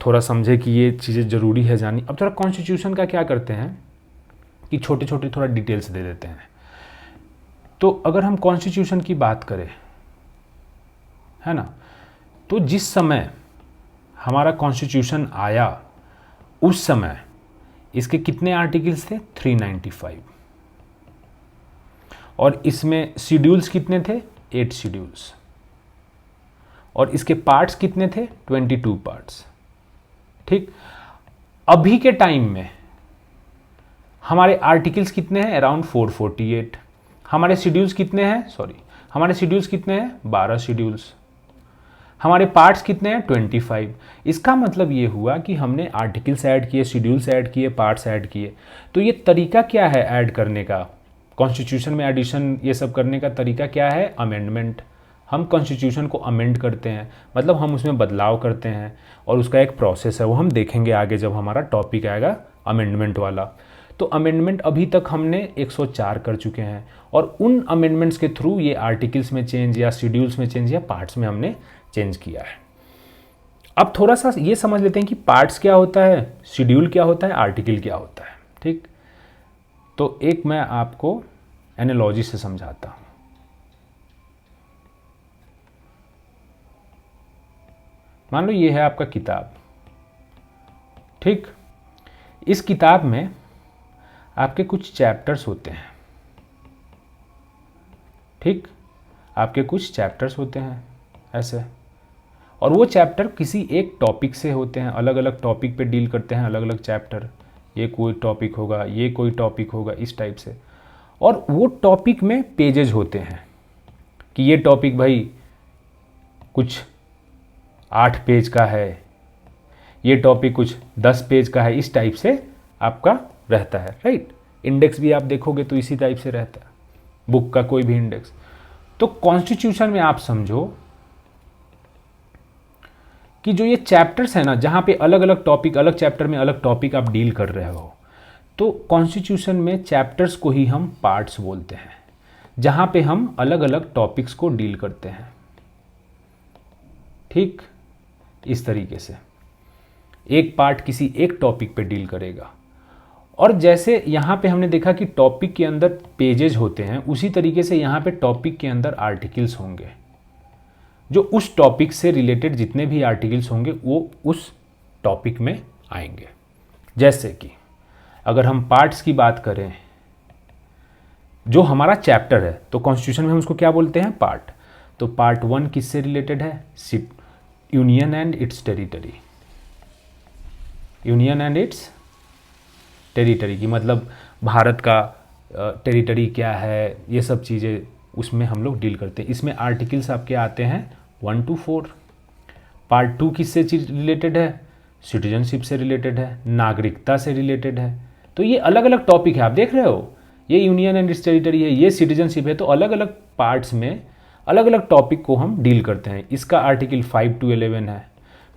थोड़ा समझे कि ये चीज़ें ज़रूरी है जानी। अब थोड़ा कॉन्स्टिट्यूशन का क्या करते हैं कि छोटे छोटे थोड़ा डिटेल्स दे देते हैं। तो अगर हम कॉन्स्टिट्यूशन की बात करें, है ना, तो जिस समय हमारा कॉन्स्टिट्यूशन आया उस समय इसके कितने आर्टिकल्स थे? 395। और इसमें शेड्यूल्स कितने थे? 8 शेड्यूल्स। और इसके पार्ट्स कितने थे? 22 पार्ट्स। ठीक। अभी के टाइम में हमारे आर्टिकल्स कितने हैं? अराउंड 448। हमारे शेड्यूल्स कितने हैं? हमारे शेड्यूल्स कितने हैं? 12 शेड्यूल्स। हमारे पार्ट्स कितने हैं? 25। इसका मतलब ये हुआ कि हमने आर्टिकल्स ऐड किए, शेड्यूल्स ऐड किए, पार्ट्स ऐड किए। तो ये तरीका क्या है ऐड करने का? कॉन्स्टिट्यूशन में एडिशन ये सब करने का तरीका क्या है? अमेंडमेंट। हम कॉन्स्टिट्यूशन को अमेंड करते हैं, मतलब हम उसमें बदलाव करते हैं, और उसका एक प्रोसेस है, वो हम देखेंगे आगे जब हमारा टॉपिक आएगा अमेंडमेंट वाला। तो अमेंडमेंट अभी तक हमने 104 कर चुके हैं, और उन अमेंडमेंट्स के थ्रू ये आर्टिकल्स में चेंज या शेड्यूल्स में चेंज या पार्ट्स में हमने चेंज किया है। अब थोड़ा सा ये समझ लेते हैं कि पार्ट्स क्या होता है, शेड्यूल क्या होता है, आर्टिकल क्या होता है। ठीक। तो एक मैं आपको एनालॉजी से समझाता हूँ। मान लो ये है आपका किताब। ठीक। इस किताब में आपके कुछ चैप्टर्स होते हैं। ठीक। आपके कुछ चैप्टर्स होते हैं ऐसे, और वो चैप्टर किसी एक टॉपिक से होते हैं, अलग अलग टॉपिक पे डील करते हैं अलग अलग चैप्टर। ये कोई टॉपिक होगा, ये कोई टॉपिक होगा, इस टाइप से। और वो टॉपिक में पेजेज होते हैं कि ये टॉपिक भाई कुछ 8 पेज का है, ये टॉपिक कुछ 10 पेज का है, इस टाइप से आपका रहता है। राइट। इंडेक्स भी आप देखोगे तो इसी टाइप से रहता है, बुक का कोई भी इंडेक्स। तो कॉन्स्टिट्यूशन में आप समझो कि जो ये चैप्टर्स है ना, जहाँ पे अलग अलग टॉपिक, अलग चैप्टर में अलग टॉपिक आप डील कर रहे हो, तो कॉन्स्टिट्यूशन में चैप्टर्स को ही हम पार्ट्स बोलते हैं, जहाँ पे हम अलग अलग टॉपिक्स को डील करते हैं। ठीक। इस तरीके से एक पार्ट किसी एक टॉपिक पे डील करेगा। और जैसे यहाँ पे हमने देखा कि टॉपिक के अंदर पेजेज होते हैं, उसी तरीके से यहाँ पे टॉपिक के अंदर आर्टिकल्स होंगे। जो उस टॉपिक से रिलेटेड जितने भी आर्टिकल्स होंगे वो उस टॉपिक में आएंगे। जैसे कि अगर हम पार्ट्स की बात करें, जो हमारा चैप्टर है, तो कॉन्स्टिट्यूशन में हम उसको क्या बोलते हैं? पार्ट। तो पार्ट 1 किससे रिलेटेड है? Union and it's territory. Union and it's territory की मतलब भारत का टेरिटरी क्या है, ये सब चीज़ें उसमें हम लोग डील करते हैं। इसमें आर्टिकल्स आपके आते हैं 1 to 4। पार्ट 2 किससे रिलेटेड है? सिटीजनशिप से रिलेटेड है, नागरिकता से रिलेटेड है। तो ये अलग अलग टॉपिक है, आप देख रहे हो, ये यूनियन एंड इट्स टेरिटरी है, ये सिटीजनशिप है। तो अलग अलग पार्ट्स में अलग अलग टॉपिक को हम डील करते हैं। इसका आर्टिकल 5 to 11 है।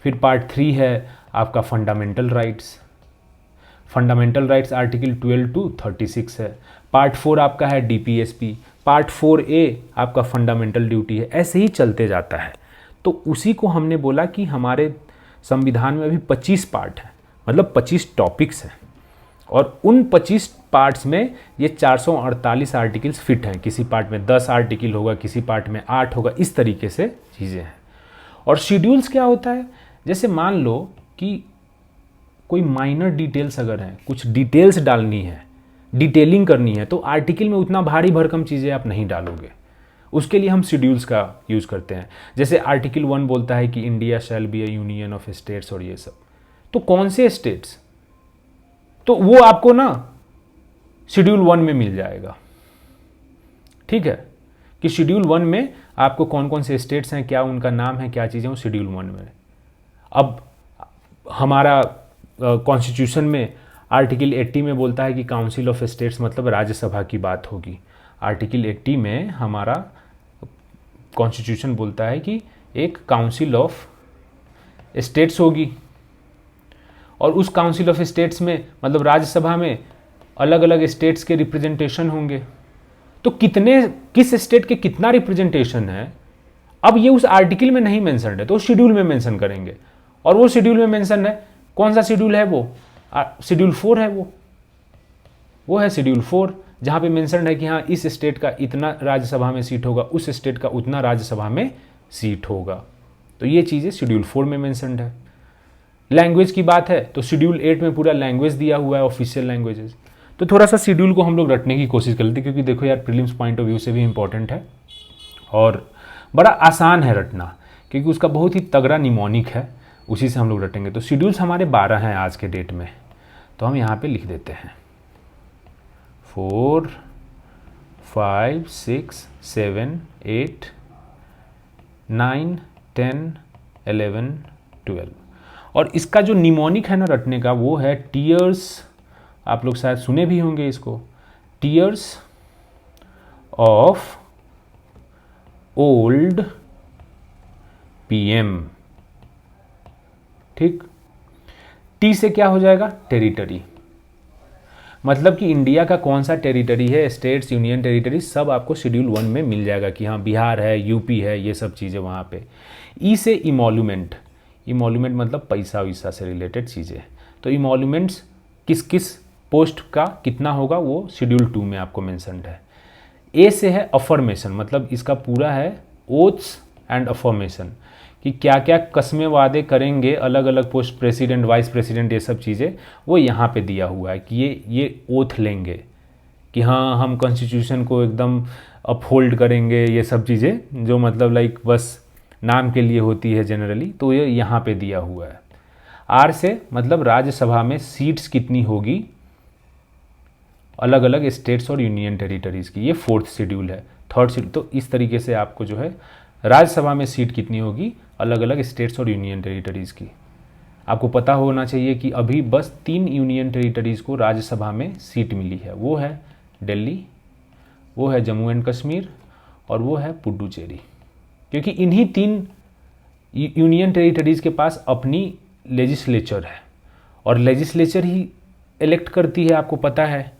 फिर पार्ट 3 है आपका fundamental rights. Fundamental rights article 12 to 36 है। पार्ट 4 आपका है डीपीएसपी। पार्ट 4A आपका फंडामेंटल ड्यूटी है। ऐसे ही चलते जाता है। तो उसी को हमने बोला कि हमारे संविधान में अभी 25 पार्ट हैं, मतलब 25 टॉपिक्स हैं, और उन 25 पार्ट्स में ये 448 आर्टिकल्स फिट हैं। किसी पार्ट में 10 आर्टिकल होगा, किसी पार्ट में 8 होगा, इस तरीके से चीज़ें हैं। और शेड्यूल्स क्या होता है? जैसे मान लो कि कोई माइनर डिटेल्स अगर हैं, कुछ डिटेल्स डालनी है, डिटेलिंग करनी है, तो आर्टिकल में उतना भारी भरकम चीज़ें आप नहीं डालोगे। उसके लिए हम शेड्यूल्स का यूज़ करते हैं। जैसे आर्टिकल 1 बोलता है कि India shall be a union of states, और ये सब। तो कौन से स्टेट्स? तो वो आपको ना शेड्यूल 1 में मिल जाएगा। ठीक है, कि शेड्यूल 1 में आपको कौन कौन से स्टेट्स हैं, क्या उनका नाम है, क्या चीज़ें, वो शेड्यूल 1 में। अब हमारा कॉन्स्टिट्यूशन में आर्टिकल 80 में बोलता है कि काउंसिल ऑफ स्टेट्स, मतलब राज्यसभा की बात होगी। आर्टिकल 80 में हमारा कॉन्स्टिट्यूशन बोलता है कि एक काउंसिल ऑफ स्टेट्स होगी, और उस काउंसिल ऑफ स्टेट्स में मतलब राज्यसभा में अलग अलग स्टेट्स के रिप्रेजेंटेशन होंगे। तो किस स्टेट के कितना रिप्रेजेंटेशन है, अब ये उस आर्टिकल में नहीं मेंशन है, तो शेड्यूल में मेंशन करेंगे। और वो शेड्यूल में मेंशन है, कौन सा शेड्यूल है वो? शेड्यूल 4 है वो है शेड्यूल 4, जहाँ पे मेंशन है कि हाँ इस स्टेट का इतना राज्यसभा में सीट होगा, उस स्टेट का उतना राज्यसभा में सीट होगा। तो ये चीज़ें शेड्यूल 4 में मेंशनड है। लैंग्वेज की बात है तो शेड्यूल 8 में पूरा लैंग्वेज दिया हुआ है, ऑफिशियल लैंग्वेजेस। तो थोड़ा सा शेड्यूल को हम लोग रटने की कोशिश कर लेते हैं, क्योंकि देखो यार प्रीलिम्स पॉइंट ऑफ व्यू से भी इंपॉर्टेंट है और बड़ा आसान है रटना, क्योंकि उसका बहुत ही तगड़ा निमोनिक है, उसी से हम लोग रटेंगे। तो शेड्यूल्स हमारे 12 हैं आज के डेट में, तो हम यहाँ पे लिख देते हैं 4, 5, 6, 7, 8, 9, 10, 11, 12। और इसका जो निमोनिक है ना रटने का, वो है टीयर्स। आप लोग शायद सुने भी होंगे इसको, टीयर्स ऑफ ओल्ड पीएम। ठीक, टी से क्या हो जाएगा, टेरिटरी, मतलब कि इंडिया का कौन सा टेरिटरी है, स्टेट्स, यूनियन टेरिटरी, सब आपको शेड्यूल 1 में मिल जाएगा कि हाँ बिहार है, यूपी है, ये सब चीज़ें वहाँ पे। ई से इमोल्यूमेंट, इमोल्यूमेंट मतलब पैसा वैसा से रिलेटेड चीज़ें। तो इमोल्यूमेंट्स किस किस पोस्ट का कितना होगा वो शेड्यूल 2 में आपको मेंशन्ड है। ए से है अफर्मेशन, मतलब इसका पूरा है ओथ्स एंड अफर्मेशन, कि क्या क्या कस्में वादे करेंगे अलग अलग पोस्ट, प्रेसिडेंट, वाइस प्रेसिडेंट, ये सब चीज़ें वो यहाँ पे दिया हुआ है कि ये ओथ लेंगे कि हाँ हम कॉन्स्टिट्यूशन को एकदम अपहोल्ड करेंगे, ये सब चीज़ें जो मतलब लाइक बस नाम के लिए होती है जनरली, तो ये यहाँ पे दिया हुआ है। आर से मतलब राज्यसभा में सीट्स कितनी होगी अलग अलग स्टेट्स और यूनियन टेरिटरीज़ की, ये 4th शेड्यूल है। 3rd शेड्यूल, तो इस तरीके से आपको जो है राज्यसभा में सीट कितनी होगी अलग अलग स्टेट्स और यूनियन टेरिटरीज़ की। आपको पता होना चाहिए कि अभी बस 3 यूनियन टेरिटरीज़ को राज्यसभा में सीट मिली है, वो है दिल्ली, वो है जम्मू एंड कश्मीर और वो है पुडुचेरी, क्योंकि इन्हीं 3 यूनियन टेरिटरीज़ के पास अपनी लेजिस्लेचर है और लेजिस्लेचर ही इलेक्ट करती है, आपको पता है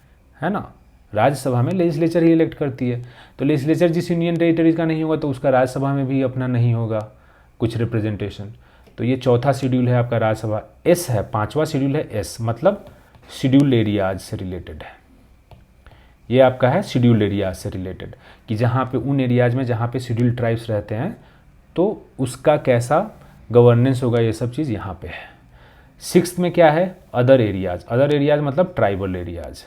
ना, राज्यसभा में लेजिस्लेचर ही इलेक्ट करती है। तो लेजिस्लेचर जिस यूनियन टेरिटरीज का नहीं होगा तो उसका राज्यसभा में भी अपना नहीं होगा कुछ रिप्रेजेंटेशन। तो ये 4था शेड्यूल है आपका राज्यसभा। एस है 5वां शेड्यूल है, एस मतलब शेड्यूल एरियाज से रिलेटेड है। ये आपका है शेड्यूल एरियाज से रिलेटेड, कि जहाँ पे उन एरियाज में जहाँ पे शेड्यूल ट्राइब्स रहते हैं तो उसका कैसा गवर्नेंस होगा, ये सब चीज़ यहाँ पे है। 6th में क्या है, अदर एरियाज। अदर एरियाज मतलब ट्राइबल एरियाज,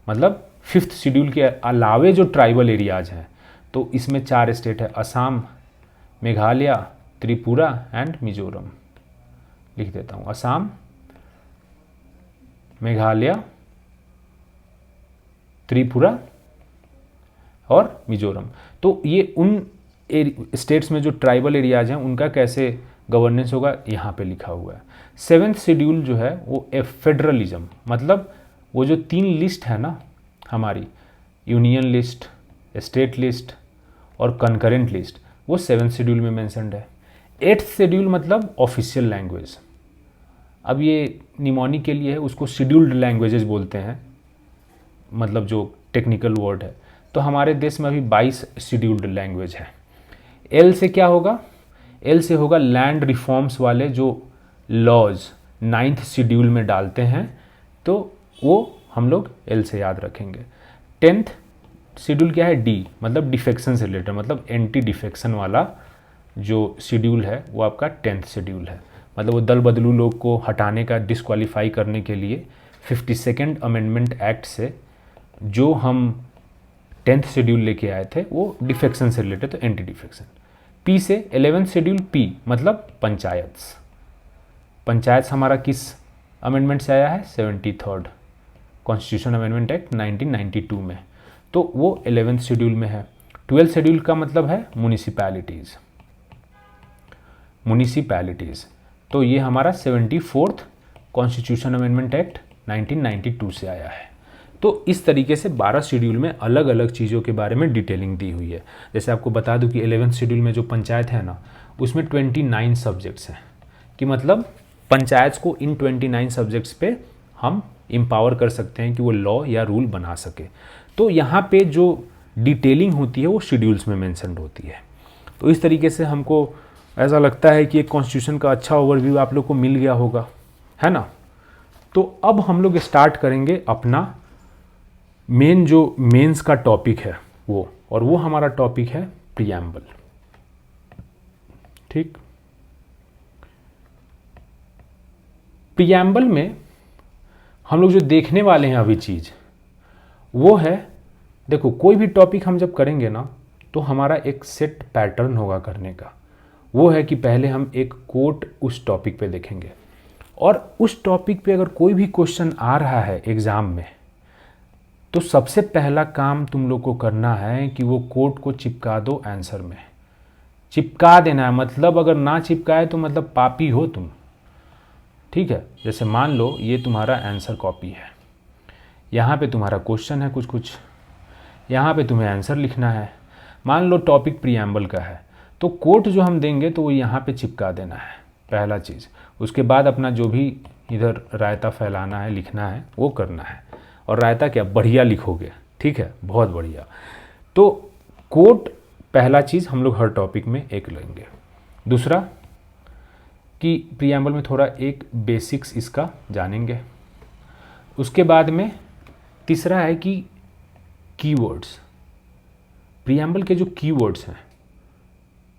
मतलब 5th शेड्यूल के अलावे जो ट्राइबल एरियाज हैं, तो इसमें 4 स्टेट है, असम, मेघालय, त्रिपुरा एंड मिजोरम। लिख देता हूँ, असम, मेघालय, त्रिपुरा और मिजोरम। तो ये उन स्टेट्स में जो ट्राइबल एरियाज हैं उनका कैसे गवर्नेंस होगा यहाँ पे लिखा हुआ है। 7th शेड्यूल जो है वो फेडरलिज्म, मतलब वो जो 3 लिस्ट है ना हमारी, यूनियन लिस्ट, स्टेट लिस्ट और कंकरेंट लिस्ट, वो 7th शेड्यूल में मेंशन्ड है। 8th शेड्यूल मतलब ऑफिशियल लैंग्वेज। अब ये निमोनिक के लिए है, उसको शेड्यूल्ड लैंग्वेजेस बोलते हैं, मतलब जो टेक्निकल वर्ड है। तो हमारे देश में अभी 22 शेड्यूल्ड लैंग्वेज है। एल से क्या होगा, एल से होगा लैंड रिफॉर्म्स वाले जो लॉज 9th शेड्यूल में डालते हैं, तो वो हम लोग एल से याद रखेंगे। 10th शेड्यूल क्या है, डी मतलब डिफेक्शन से रिलेटेड, मतलब एंटी डिफेक्शन वाला जो शेड्यूल है वो आपका 10th शेड्यूल है। मतलब वो दल बदलू लोग को हटाने का, डिस्क्वालीफाई करने के लिए 52nd अमेंडमेंट एक्ट से जो हम 10th शेड्यूल लेके आए थे वो डिफेक्शन से रिलेटेड, तो एंटी डिफेक्शन। पी से 11th शेड्यूल, पी मतलब पंचायत्स। पंचायत हमारा किस अमेंडमेंट से आया है, 73rd कॉन्स्टिट्यूशन अमेंडमेंट एक्ट 1992 में, तो वो 11th शेड्यूल में है। 12th शेड्यूल का मतलब है म्युनिसिपैलिटीज़, म्युनिसिपैलिटीज़, तो ये हमारा 74th कॉन्स्टिट्यूशन अमेंडमेंट एक्ट 1992 से आया है। तो इस तरीके से 12 शेड्यूल में अलग अलग चीज़ों के बारे में डिटेलिंग दी हुई है। जैसे आपको बता दूं कि 11th शेड्यूल में जो पंचायत है ना, उसमें 29 सब्जेक्ट्स हैं, कि मतलब पंचायत को इन 29 सब्जेक्ट्स पे हम एम्पावर कर सकते हैं कि वो लॉ या रूल बना सके। तो यहाँ पे जो डिटेलिंग होती है वो शेड्यूल्स में मेंशन्ड होती है। तो इस तरीके से हमको ऐसा लगता है कि एक कॉन्स्टिट्यूशन का अच्छा ओवरव्यू आप लोग को मिल गया होगा, है ना। तो अब हम लोग स्टार्ट करेंगे अपना मेन जो मेंस का टॉपिक है वो, और वो हमारा टॉपिक है प्रीएम्बल। ठीक, प्रियम्बल में हम लोग जो देखने वाले हैं अभी चीज़ वो है, देखो कोई भी टॉपिक हम जब करेंगे ना तो हमारा एक सेट पैटर्न होगा करने का। वो है कि पहले हम एक कोट उस टॉपिक पे देखेंगे और उस टॉपिक पे अगर कोई भी क्वेश्चन आ रहा है एग्ज़ाम में तो सबसे पहला काम तुम लोग को करना है कि वो कोट को चिपका दो आंसर में, चिपका देना है। मतलब अगर ना चिपकाए तो मतलब पापी हो तुम, ठीक है। जैसे मान लो ये तुम्हारा आंसर कॉपी है, यहाँ पे तुम्हारा क्वेश्चन है कुछ, यहाँ पे तुम्हें आंसर लिखना है। मान लो टॉपिक प्रियम्बल का है तो कोट जो हम देंगे तो वो यहाँ पे चिपका देना है पहला चीज़। उसके बाद अपना जो भी इधर रायता फैलाना है लिखना है वो करना है, और रायता क्या बढ़िया लिखोगे, ठीक है, बहुत बढ़िया। तो कोट पहला चीज़ हम लोग हर टॉपिक में एक लेंगे। दूसरा कि प्रियम्बल में थोड़ा एक बेसिक्स इसका जानेंगे। उसके बाद में तीसरा है कि कीवर्ड्स, प्रियम्बल के जो कीवर्ड्स हैं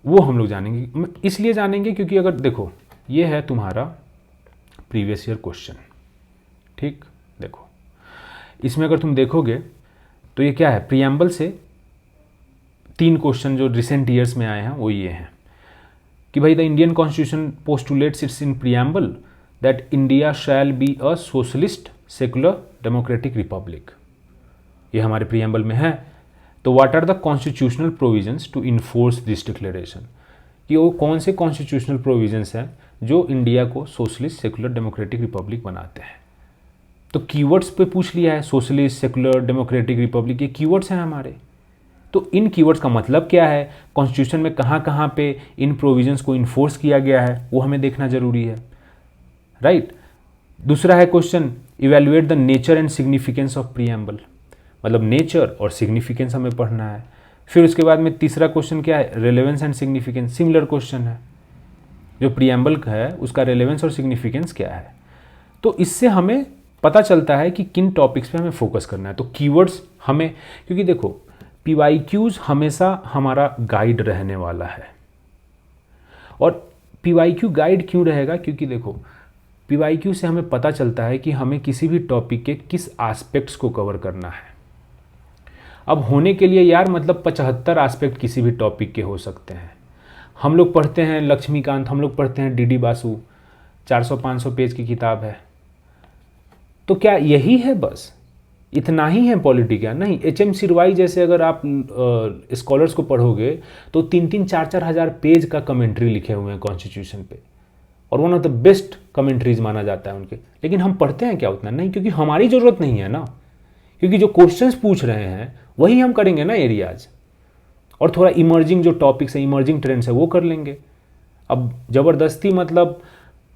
वो हम लोग जानेंगे। इसलिए जानेंगे क्योंकि अगर देखो ये है तुम्हारा प्रीवियस ईयर क्वेश्चन, ठीक, देखो इसमें अगर तुम देखोगे तो ये क्या है, प्रियम्बल से 3 क्वेश्चन जो रिसेंट ईयर्स में आए हैं वो ये हैं कि भाई the Indian constitution postulates its in preamble that India shall be a socialist secular democratic republic, ये हमारे प्रियम्बल में है। तो what are the constitutional provisions to enforce this declaration, कि वो कौन से कॉन्स्टिट्यूशनल प्रोविजंस हैं जो इंडिया को सोशलिस्ट सेकुलर डेमोक्रेटिक रिपब्लिक बनाते हैं। तो कीवर्ड्स पे पूछ लिया है, सोशलिस्ट सेकुलर डेमोक्रेटिक रिपब्लिक, ये कीवर्ड्स हैं हमारे। तो इन कीवर्ड्स का मतलब क्या है, कॉन्स्टिट्यूशन में कहाँ कहाँ पे इन प्रोविजंस को इन्फोर्स किया गया है वो हमें देखना जरूरी है, राइट। दूसरा है question, evaluate the nature and significance of preamble, मतलब नेचर और सिग्निफिकेंस हमें पढ़ना है। फिर उसके बाद में तीसरा क्वेश्चन क्या है, relevance and significance, similar question है, जो प्रियम्बल का है उसका रेलेवेंस और सिग्निफिकेंस क्या है। तो इससे हमें पता चलता है कि किन टॉपिक्स पे हमें फोकस करना है। तो कीवर्ड्स हमें, क्योंकि देखो पीवाईक्यूज हमेशा हमारा गाइड रहने वाला है। और पीवाईक्यू गाइड क्यों रहेगा, क्योंकि देखो पीवाईक्यू से हमें पता चलता है कि हमें किसी भी टॉपिक के किस एस्पेक्ट्स को कवर करना है। अब होने के लिए यार मतलब 75 एस्पेक्ट किसी भी टॉपिक के हो सकते हैं। हम लोग पढ़ते हैं लक्ष्मीकांत, हम लोग पढ़ते हैं डीडी बासु, 400-500 पेज की किताब है। तो क्या यही है, बस इतना ही है पॉलिटी का? नहीं, HM सिरवाई जैसे अगर आप स्कॉलर्स को पढ़ोगे तो 3-4 हज़ार पेज का कमेंट्री लिखे हुए हैं कॉन्स्टिट्यूशन पे, और one of the best commentaries माना जाता है उनके। लेकिन हम पढ़ते हैं क्या उतना? नहीं, क्योंकि हमारी ज़रूरत नहीं है ना, क्योंकि जो क्वेश्चंस पूछ रहे हैं वही हम करेंगे ना एरियाज, और थोड़ा इमर्जिंग जो टॉपिक्स है, इमर्जिंग ट्रेंड्स है वो कर लेंगे। अब ज़बरदस्ती मतलब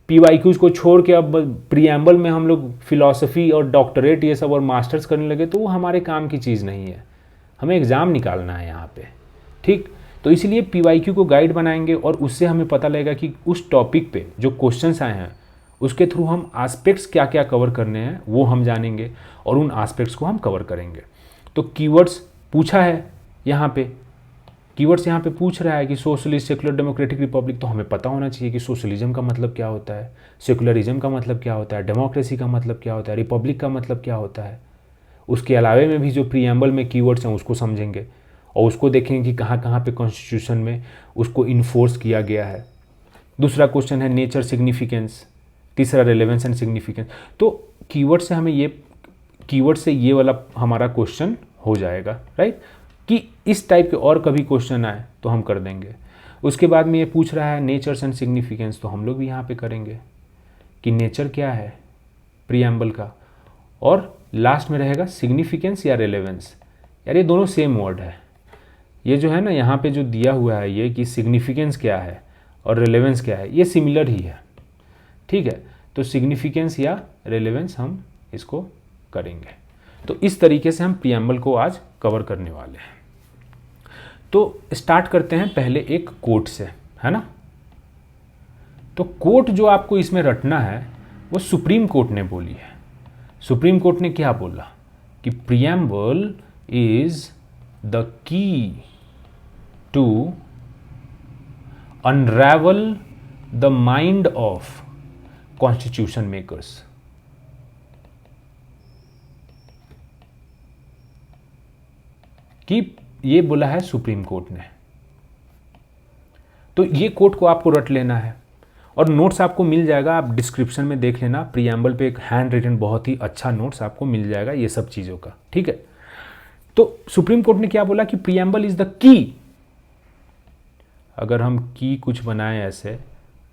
पीवाईक्यूज को छोड़ के अब प्रियम्बल में हम लोग फिलॉसफी और डॉक्टरेट ये सब और मास्टर्स करने लगे तो वो हमारे काम की चीज़ नहीं है। हमें एग्ज़ाम निकालना है यहाँ पे, ठीक। तो इसलिए पीवाईक्यू को गाइड बनाएंगे और उससे हमें पता लगेगा कि उस टॉपिक पे जो क्वेश्चंस आए हैं उसके थ्रू हम एस्पेक्ट्स क्या क्या कवर करने हैं वो हम जानेंगे और उन एस्पेक्ट्स को हम कवर करेंगे। तो कीवर्ड्स पूछा है यहाँ पे, कीवर्ड्स यहाँ पे पूछ रहा है कि सोशलिस्ट सेकुलर डेमोक्रेटिक रिपब्लिक, तो हमें पता होना चाहिए कि सोशलिज्म का मतलब क्या होता है, सेकुलरिज्म का मतलब क्या होता है, डेमोक्रेसी का मतलब क्या होता है, रिपब्लिक का मतलब क्या होता है। उसके अलावे में भी जो प्रियम्बल में कीवर्ड्स हैं उसको समझेंगे और उसको देखेंगे कि कहाँ कहाँ पे कॉन्स्टिट्यूशन में उसको इन्फोर्स किया गया है। दूसरा क्वेश्चन है नेचर सिग्निफिकेंस, तीसरा रेलेवेंस एंड सिग्निफिकेंस। तो कीवर्ड से हमें ये, कीवर्ड से ये वाला हमारा क्वेश्चन हो जाएगा, राइट, कि इस टाइप के और कभी क्वेश्चन आए तो हम कर देंगे। उसके बाद में ये पूछ रहा है नेचर्स एंड सिग्निफिकेंस, तो हम लोग भी यहाँ पे करेंगे कि नेचर क्या है प्रियम्बल का, और लास्ट में रहेगा सिग्निफिकेंस या रेलेवेंस। यार ये दोनों सेम वर्ड है, ये जो है ना यहाँ पे जो दिया हुआ है ये कि सिग्निफिकेंस क्या है और रेलेवेंस क्या है, ये सिमिलर ही है, ठीक है। तो सिग्निफिकेंस या रेलेवेंस हम इसको करेंगे। तो इस तरीके से हम प्रियम्बल को आज कवर करने वाले हैं। तो स्टार्ट करते हैं पहले एक कोट से, है ना। तो कोट जो आपको इसमें रटना है वो सुप्रीम कोर्ट ने बोली है। सुप्रीम कोर्ट ने क्या बोला कि preamble is the key to unravel the mind of constitution makers. कि ये बोला है सुप्रीम कोर्ट ने। तो ये कोर्ट को आपको रट लेना है और नोट्स आपको मिल जाएगा, आप डिस्क्रिप्शन में देख लेना, प्रीएम्बल पे एक हैंड रिटन बहुत ही अच्छा नोट्स आपको मिल जाएगा ये सब चीज़ों का, ठीक है। तो सुप्रीम कोर्ट ने क्या बोला कि प्रीएम्बल इज द की। अगर हम की कुछ बनाएं ऐसे,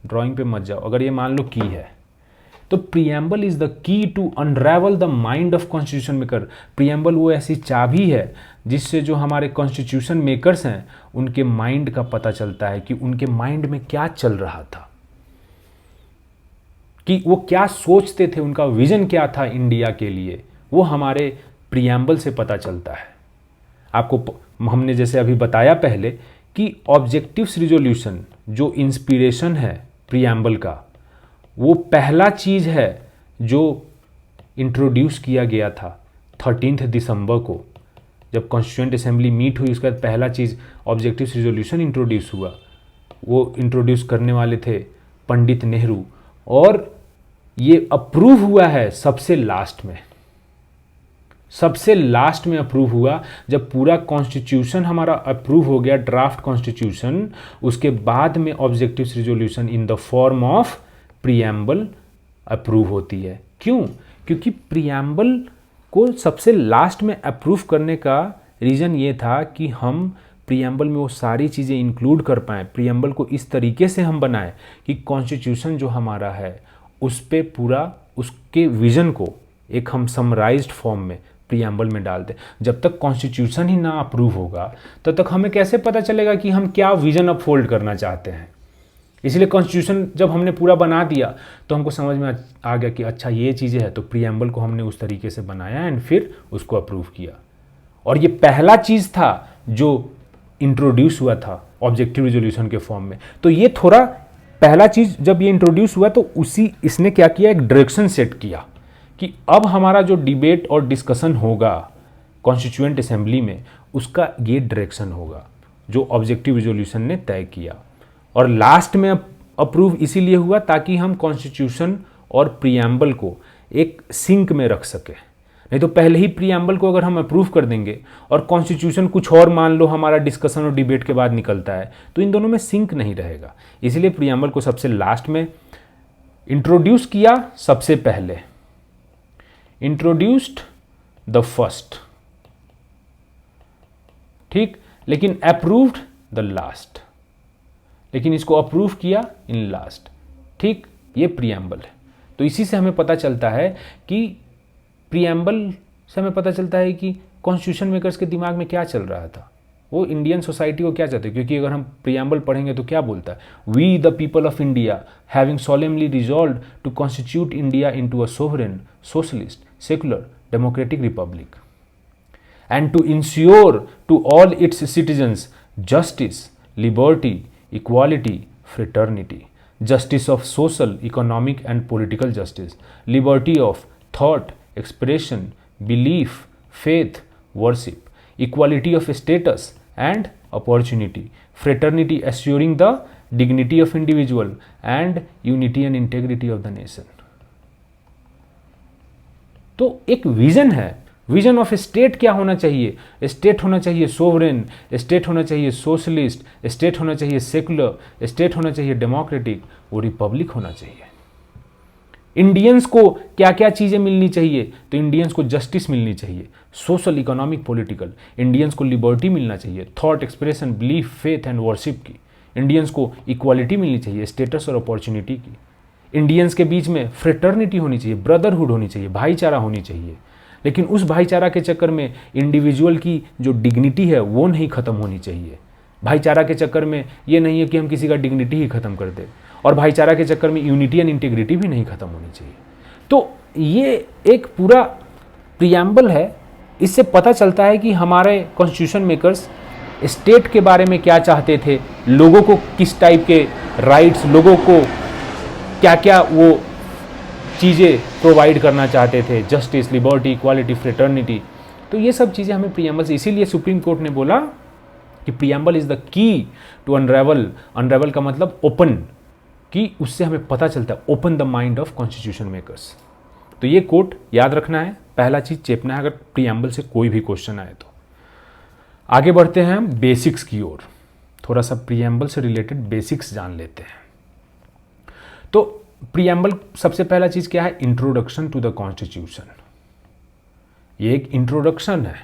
ड्राइंग पे मत जाओ, अगर ये मान लो की है तो preamble is the key to unravel the mind of constitution maker. Preamble वो ऐसी चाबी है जिससे जो हमारे कॉन्स्टिट्यूशन मेकर्स हैं उनके माइंड का पता चलता है कि उनके माइंड में क्या चल रहा था, कि वो क्या सोचते थे, उनका विजन क्या था इंडिया के लिए, वो हमारे प्रीएम्बल से पता चलता है। आपको हमने जैसे अभी बताया पहले कि ऑब्जेक्टिव्स रिजोल्यूशन जो इंस्पिरेशन है प्रीएम्बल का, वो पहला चीज़ है जो इंट्रोड्यूस किया गया था 13 दिसंबर को जब कॉन्स्टिट्यूएंट असेंबली मीट हुई। उसके बाद पहला चीज़ ऑब्जेक्टिव्स रिजोल्यूशन इंट्रोड्यूस हुआ। वो इंट्रोड्यूस करने वाले थे पंडित नेहरू, और ये अप्रूव हुआ है सबसे लास्ट में। सबसे लास्ट में अप्रूव हुआ जब पूरा कॉन्स्टिट्यूशन हमारा अप्रूव हो गया, ड्राफ्ट कॉन्स्टिट्यूशन, उसके बाद में objectives resolution in the form of preamble approve होती है। क्यों? क्योंकि प्रीएम्बल को सबसे लास्ट में अप्रूव करने का रीज़न ये था कि हम प्रीएम्बल में वो सारी चीज़ें इंक्लूड कर पाएँ, प्रीएम्बल को इस तरीके से हम बनाएं कि कॉन्स्टिट्यूशन जो हमारा है उस पे पूरा उसके विज़न को एक हम समराइज्ड फॉर्म में प्रीएम्बल में डाल दें। जब तक कॉन्स्टिट्यूशन ही ना अप्रूव होगा तब तक हमें कैसे पता चलेगा कि हम क्या विज़न अपहोल्ड करना चाहते हैं। इसलिए कॉन्स्टिट्यूशन जब हमने पूरा बना दिया तो हमको समझ में आ गया कि अच्छा ये चीज़ें हैं, तो प्रीएम्बल को हमने उस तरीके से बनाया एंड फिर उसको अप्रूव किया। और ये पहला चीज़ था जो इंट्रोड्यूस हुआ था ऑब्जेक्टिव रिजोल्यूशन के फॉर्म में। तो ये थोड़ा पहला चीज़ जब ये इंट्रोड्यूस हुआ तो इसने क्या किया, एक डायरेक्शन सेट किया कि अब हमारा जो डिबेट और डिस्कशन होगा कॉन्स्टिट्यूएंट असेंबली में, उसका ये डायरेक्शन होगा जो ऑब्जेक्टिव रिजोल्यूशन ने तय किया। और लास्ट में अप्रूव इसीलिए हुआ ताकि हम कॉन्स्टिट्यूशन और प्रीएम्बल को एक सिंक में रख सके। नहीं तो पहले ही प्रीएम्बल को अगर हम अप्रूव कर देंगे और कॉन्स्टिट्यूशन कुछ और मान लो हमारा डिस्कशन और डिबेट के बाद निकलता है तो इन दोनों में सिंक नहीं रहेगा। इसलिए प्रीएम्बल को सबसे लास्ट में इंट्रोड्यूस किया, सबसे पहले इंट्रोड्यूस्ड द फर्स्ट, ठीक, लेकिन अप्रूव्ड द लास्ट, लेकिन इसको अप्रूव किया इन लास्ट, ठीक। ये प्रीएम्बल है। तो इसी से हमें पता चलता है कि प्रीएम्बल से हमें पता चलता है कि कॉन्स्टिट्यूशन मेकर्स के दिमाग में क्या चल रहा था, वो इंडियन सोसाइटी को क्या चाहते हैं। क्योंकि अगर हम प्रीएम्बल पढ़ेंगे तो क्या बोलता है, we the people of India having solemnly resolved to constitute India into a sovereign socialist secular democratic republic and to ensure to all its citizens justice, liberty, equality, fraternity, justice of social, economic and political justice, liberty of thought, expression, belief, faith, worship, equality of status and opportunity, fraternity assuring the dignity of individual and unity and integrity of the nation। तो एक vision है, vision of state क्या होना चाहिए, state होना चाहिए sovereign, state होना चाहिए सोशलिस्ट, स्टेट होना चाहिए सेकुलर, स्टेट होना चाहिए डेमोक्रेटिक, वो रिपब्लिक होना चाहिए। इंडियंस को क्या क्या चीज़ें मिलनी चाहिए, तो इंडियंस को जस्टिस मिलनी चाहिए, सोशल, इकोनॉमिक, पॉलिटिकल। इंडियंस को लिबर्टी मिलना चाहिए, thought, expression, belief, faith and worship की। इंडियंस को इक्वालिटी मिलनी चाहिए, स्टेटस और अपॉर्चुनिटी की। इंडियंस के बीच में फ्रेटर्निटी होनी चाहिए, ब्रदरहुड होनी चाहिए, भाईचारा होनी चाहिए। लेकिन उस भाईचारा के चक्कर में इंडिविजुअल की जो डिग्निटी है वो नहीं ख़त्म होनी चाहिए। भाईचारा के चक्कर में ये नहीं है कि हम किसी का डिग्निटी ही ख़त्म कर दें, और भाईचारा के चक्कर में यूनिटी एंड इंटीग्रिटी भी नहीं ख़त्म होनी चाहिए। तो ये एक पूरा प्रीएम्बल है। इससे पता चलता है कि हमारे कॉन्स्टिट्यूशन मेकर्स स्टेट के बारे में क्या चाहते थे, लोगों को किस टाइप के राइट्स, लोगों को क्या क्या वो चीज़ें प्रोवाइड करना चाहते थे, जस्टिस, लिबर्टी, इक्वालिटी, फ्रेटर्निटी। तो ये सब चीज़ें हमें प्रीएम्बल से, इसीलिए सुप्रीम कोर्ट ने बोला कि preamble is the key to unravel. Unravel का मतलब ओपन, कि उससे हमें पता चलता है open the mind of constitution makers. तो ये कोट याद रखना है, पहला चीज़ चेपना है अगर प्रीएम्बल से कोई भी क्वेश्चन आए तो। आगे बढ़ते हैं हम बेसिक्स की ओर, थोड़ा सा प्रीएम्बल से रिलेटेड बेसिक्स जान लेते हैं। तो प्रीएम्बल सबसे पहला चीज़ क्या है, इंट्रोडक्शन टू द कॉन्स्टिट्यूशन। ये एक इंट्रोडक्शन है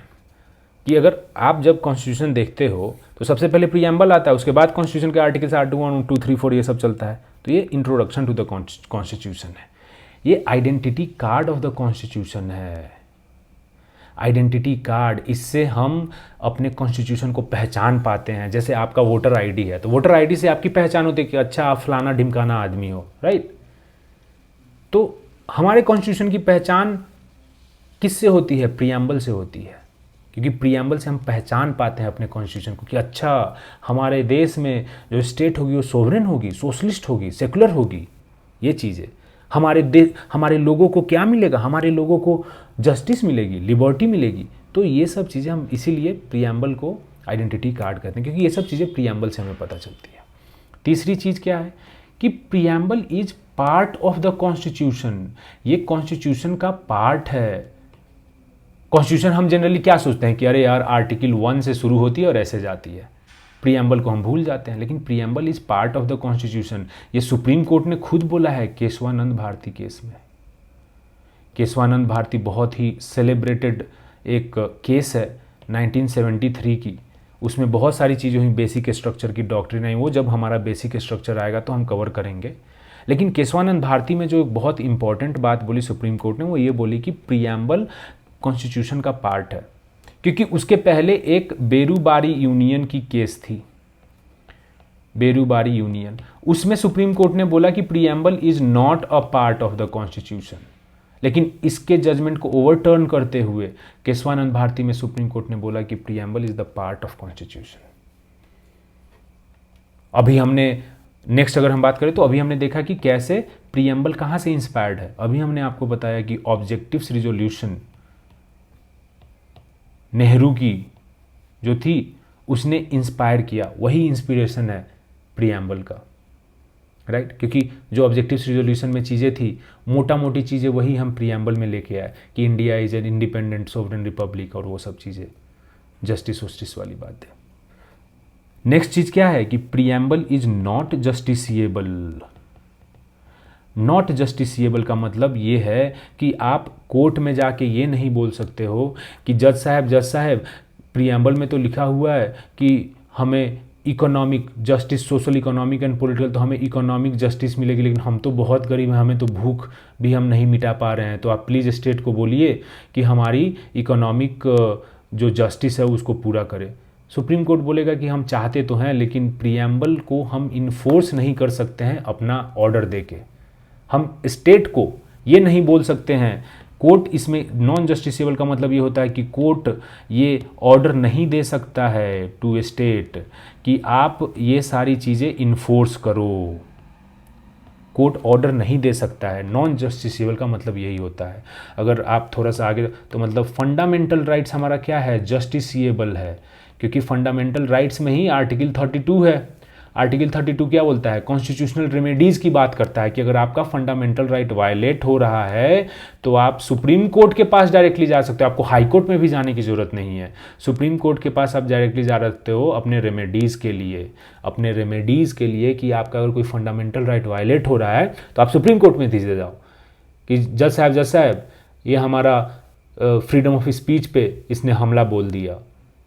कि अगर आप जब कॉन्स्टिट्यूशन देखते हो तो सबसे पहले प्रीएम्बल आता है, उसके बाद कॉन्स्टिट्यूशन के आर्टिकल्स आर्टिकल 1, 2, 3, 4 ये सब चलता है। तो ये इंट्रोडक्शन टू द कॉन्स्टिट्यूशन है, ये identity card of the constitution है। आइडेंटिटी कार्ड, इससे हम अपने कॉन्स्टिट्यूशन को पहचान पाते हैं। जैसे आपका वोटर आईडी है, तो वोटर आईडी से आपकी पहचान होती है कि अच्छा आप फलाना ढिमकाना आदमी हो, राइट। तो हमारे कॉन्स्टिट्यूशन की पहचान किससे होती है, प्रीएम्बल से होती है, क्योंकि प्रीएम्बल से हम पहचान पाते हैं अपने कॉन्स्टिट्यूशन को कि अच्छा हमारे देश में जो स्टेट होगी वो सोवरेन होगी, सोशलिस्ट होगी, सेकुलर होगी। ये चीज़ें हमारे लोगों को क्या मिलेगा, हमारे लोगों को जस्टिस मिलेगी, लिबर्टी मिलेगी। तो ये सब चीज़ें हम इसीलिए प्रीएम्बल को आइडेंटिटी कार्ड कहते हैं, क्योंकि ये सब चीज़ें प्रीएम्बल से हमें पता चलती है। तीसरी चीज़ क्या है कि preamble is part of the constitution, ये कॉन्स्टिट्यूशन का पार्ट है। कॉन्स्टिट्यूशन हम जनरली क्या सोचते हैं कि अरे यार आर्टिकल 1 से शुरू होती है और ऐसे जाती है, प्रीएम्बल को हम भूल जाते हैं, लेकिन preamble is part of the constitution. ये सुप्रीम कोर्ट ने खुद बोला है केशवानंद भारती केस में। केशवानंद भारती बहुत ही सेलिब्रेटेड एक केस है 1973 की, उसमें बहुत सारी चीज़ें हुई, बेसिक स्ट्रक्चर की डॉक्ट्रिन आई, वो जब हमारा बेसिक स्ट्रक्चर आएगा तो हम कवर करेंगे। लेकिन केशवानंद भारती में जो एक बहुत इंपॉर्टेंट बात बोली सुप्रीम कोर्ट ने, वो ये बोली कि प्रीएम्बल कॉन्स्टिट्यूशन का पार्ट है, क्योंकि उसके पहले एक बेरूबारी यूनियन की केस थी, बेरूबारी यूनियन, उसमें सुप्रीम कोर्ट ने बोला कि preamble is not a part of the constitution. लेकिन इसके जजमेंट को ओवरटर्न करते हुए केशवानंद भारती में सुप्रीम कोर्ट ने बोला कि preamble is the part of constitution. अभी हमने नेक्स्ट अगर हम बात करें तो अभी हमने देखा कि कैसे प्रीएम्बल कहाँ से इंस्पायर्ड है। अभी हमने आपको बताया कि ऑब्जेक्टिव्स रिजोल्यूशन नेहरू की जो थी उसने इंस्पायर किया, वही इंस्पिरेशन है प्रीएम्बल का, राइट। क्योंकि जो ऑब्जेक्टिव्स रिजोल्यूशन में चीज़ें थी, मोटा मोटी चीज़ें वही हम प्रीएम्बल में लेके आए कि India is an independent sovereign Republic और वो सब चीज़ें, जस्टिस वस्टिस वाली बात है। नेक्स्ट चीज़ क्या है कि preamble is not justiciable. Not justiciable का मतलब ये है कि आप कोर्ट में जाके ये नहीं बोल सकते हो कि जज साहब प्रीएम्बल में तो लिखा हुआ है कि हमें economic justice, social economic and political, तो हमें इकोनॉमिक जस्टिस मिलेगी, लेकिन हम तो बहुत गरीब हैं, हमें तो भूख भी हम नहीं मिटा पा रहे हैं, तो आप प्लीज़ स्टेट को बोलिए कि हमारी इकोनॉमिक जो जस्टिस है उसको पूरा करे। सुप्रीम कोर्ट बोलेगा कि हम चाहते तो हैं, लेकिन प्रीएम्बल को हम इन्फोर्स नहीं कर सकते हैं अपना ऑर्डर देके। हम स्टेट को ये नहीं बोल सकते हैं, कोर्ट इसमें नॉन जस्टिसेबल का मतलब ये होता है कि कोर्ट ये ऑर्डर नहीं दे सकता है टू स्टेट कि आप ये सारी चीज़ें इन्फोर्स करो। कोर्ट ऑर्डर नहीं दे सकता है, नॉन जस्टिसेबल का मतलब यही होता है। अगर आप थोड़ा सा आगे तो मतलब फंडामेंटल राइट्स हमारा क्या है, जस्टिसिएबल है, क्योंकि फंडामेंटल राइट्स में ही आर्टिकल 32 है। आर्टिकल 32 क्या बोलता है, कॉन्स्टिट्यूशनल रेमेडीज़ की बात करता है कि अगर आपका फंडामेंटल राइट वायलेट हो रहा है तो आप सुप्रीम कोर्ट के पास डायरेक्टली जा सकते हो, आपको हाई कोर्ट में भी जाने की ज़रूरत नहीं है। सुप्रीम कोर्ट के पास आप डायरेक्टली जा सकते हो अपने रेमेडीज़ के लिए, अपने रेमेडीज़ के लिए कि आपका अगर कोई फंडामेंटल राइट वायलेट हो रहा है तो आप सुप्रीम कोर्ट में सीधे जाओ कि जज साहब ये हमारा फ्रीडम ऑफ स्पीच पे इसने हमला बोल दिया,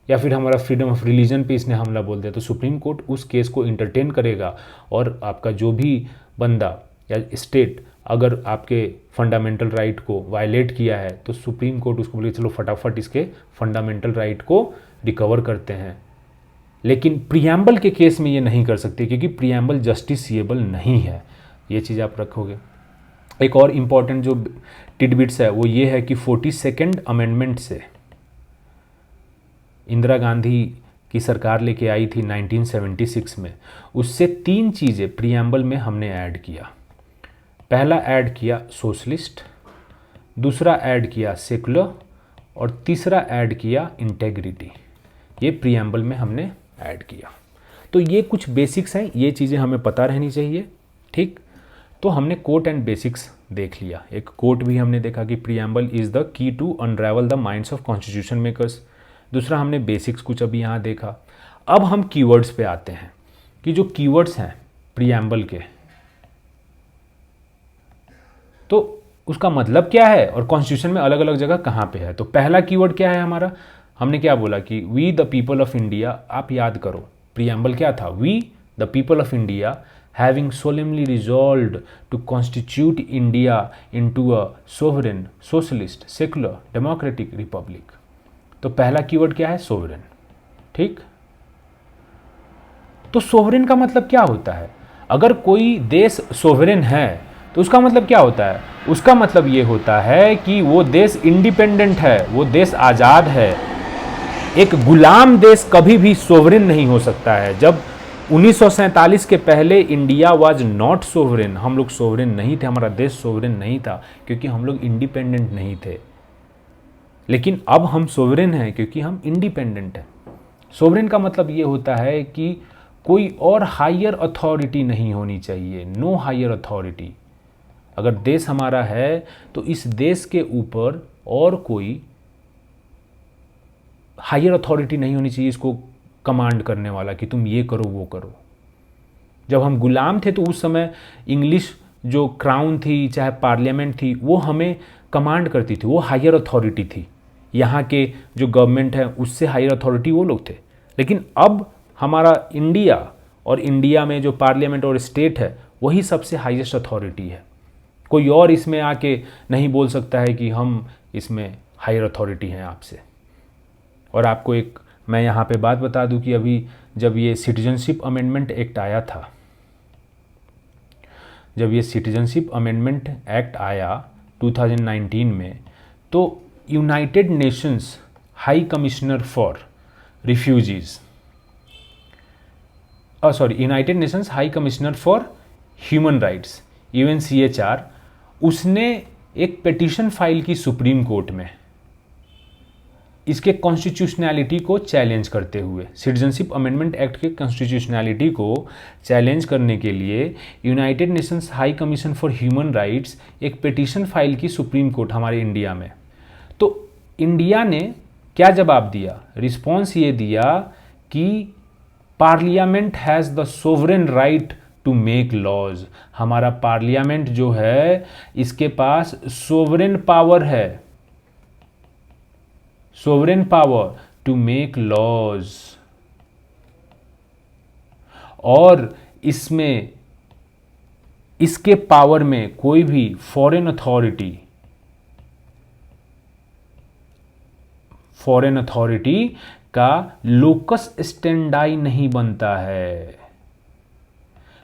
या फिर हमारा फ्रीडम ऑफ रिलीजन पे इसने हमला बोल दिया, तो सुप्रीम कोर्ट उस केस को इंटरटेन करेगा और आपका जो भी बंदा या स्टेट अगर आपके फंडामेंटल राइट को वायलेट किया है तो सुप्रीम कोर्ट उसको बोले चलो फटाफट इसके फंडामेंटल राइट को रिकवर करते हैं। लेकिन प्रीएम्बल के केस में ये नहीं कर सकते क्योंकि प्रीएम्बल जस्टिसिएबल नहीं है, ये चीज़ आप रखोगे। एक और इम्पॉर्टेंट जो टिडबिट्स है वो ये है कि 42nd अमेंडमेंट से इंदिरा गांधी की सरकार लेके आई थी 1976 में, उससे 3 चीज़ें प्रीएम्बल में हमने ऐड किया। पहला ऐड किया सोशलिस्ट, दूसरा ऐड किया सेकुलर और तीसरा ऐड किया इंटेग्रिटी। ये प्रीएम्बल में हमने ऐड किया। तो ये कुछ बेसिक्स हैं, ये चीज़ें हमें पता रहनी चाहिए, ठीक, तो हमने कोट एंड बेसिक्स देख लिया। एक कोट भी हमने देखा कि preamble is the key to unravel the minds of constitution makers. दूसरा हमने बेसिक्स कुछ अभी यहाँ देखा। अब हम कीवर्ड्स पे आते हैं कि जो कीवर्ड्स हैं प्रीएम्बल के, तो उसका मतलब क्या है और कॉन्स्टिट्यूशन में अलग अलग जगह कहाँ पे है। तो पहला कीवर्ड क्या है हमारा, हमने क्या बोला कि we the people of India. आप याद करो प्रीएम्बल क्या था, we the people of India having solemnly resolved to constitute India into a sovereign, socialist, secular, democratic republic। तो पहला कीवर्ड क्या है, सोवरेन। ठीक, तो सोवरेन का मतलब क्या होता है, अगर कोई देश सोवरेन है तो उसका मतलब क्या होता है, उसका मतलब ये होता है कि वो देश इंडिपेंडेंट है, वो देश आज़ाद है। एक गुलाम देश कभी भी सोवरेन नहीं हो सकता है। जब 1947 के पहले इंडिया वाज नॉट सोवरेन, हम लोग सोवरेन नहीं थे, हमारा देश सोवरेन नहीं था क्योंकि हम लोग इंडिपेंडेंट नहीं थे। लेकिन अब हम सोवरेन हैं क्योंकि हम इंडिपेंडेंट हैं। सोवरेन का मतलब ये होता है कि कोई और हायर अथॉरिटी नहीं होनी चाहिए, नो हायर अथॉरिटी। अगर देश हमारा है तो इस देश के ऊपर और कोई हायर अथॉरिटी नहीं होनी चाहिए इसको कमांड करने वाला कि तुम ये करो वो करो। जब हम गुलाम थे तो उस समय इंग्लिश जो क्राउन थी चाहे पार्लियामेंट थी वो हमें कमांड करती थी, वो हायर अथॉरिटी थी। यहाँ के जो गवर्नमेंट है उससे हायर अथॉरिटी वो लोग थे। लेकिन अब हमारा इंडिया, और इंडिया में जो पार्लियामेंट और स्टेट है वही सबसे हाईएस्ट अथॉरिटी है। कोई और इसमें आके नहीं बोल सकता है कि हम इसमें हायर अथॉरिटी हैं आपसे। और आपको एक मैं यहाँ पे बात बता दूँ कि अभी जब ये सिटीजनशिप अमेंडमेंट एक्ट आया था, जब ये सिटीजनशिप अमेंडमेंट एक्ट आया 2019 में, तो United Nations high commissioner for refugees, United Nations high commissioner for human rights UNCHR, उसने एक पिटीशन फाइल की सुप्रीम कोर्ट में इसके कॉन्स्टिट्यूशनैलिटी को चैलेंज करते हुए, सिटीजनशिप अमेंडमेंट एक्ट के कॉन्स्टिट्यूशनैलिटी को चैलेंज करने के लिए United Nations high commission for human rights एक पिटीशन फाइल की सुप्रीम कोर्ट हमारे इंडिया में। तो इंडिया ने क्या जवाब दिया, रिस्पॉन्स ये दिया कि parliament has the sovereign right to make laws. हमारा पार्लियामेंट जो है इसके पास सोवरेन पावर है, sovereign power to make laws. और इसमें इसके पावर में कोई भी फॉरेन अथॉरिटी का लोकस स्टैंडाई नहीं बनता है।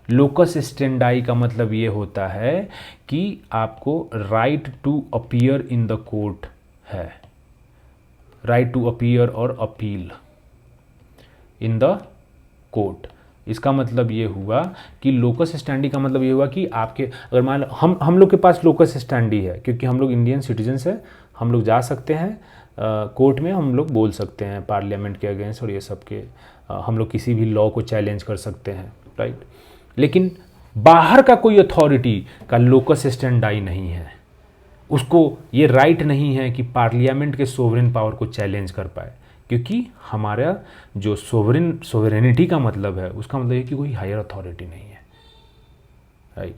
लोकस स्टैंडाई का मतलब ये होता है कि आपको right to appear in the court है, राइट टू अपीयर और अपील इन द कोर्ट। इसका मतलब ये हुआ कि लोकस स्टैंडी का मतलब ये हुआ कि आपके अगर मान लो हम लोग के पास लोकस स्टैंडी है क्योंकि हम लोग इंडियन सिटीजन्स हैं, हम लोग जा सकते हैं कोर्ट में, हम लोग बोल सकते हैं पार्लियामेंट के अगेंस्ट और ये सब के हम लोग किसी भी लॉ को चैलेंज कर सकते हैं, राइट। लेकिन बाहर का कोई अथॉरिटी का लोकस स्टैंडाई नहीं है, उसको ये राइट नहीं है कि पार्लियामेंट के सोवरेन पावर को चैलेंज कर पाए, क्योंकि हमारा जो सोवरेनिटी का मतलब है उसका मतलब है कि कोई हायर अथॉरिटी नहीं है, राइट।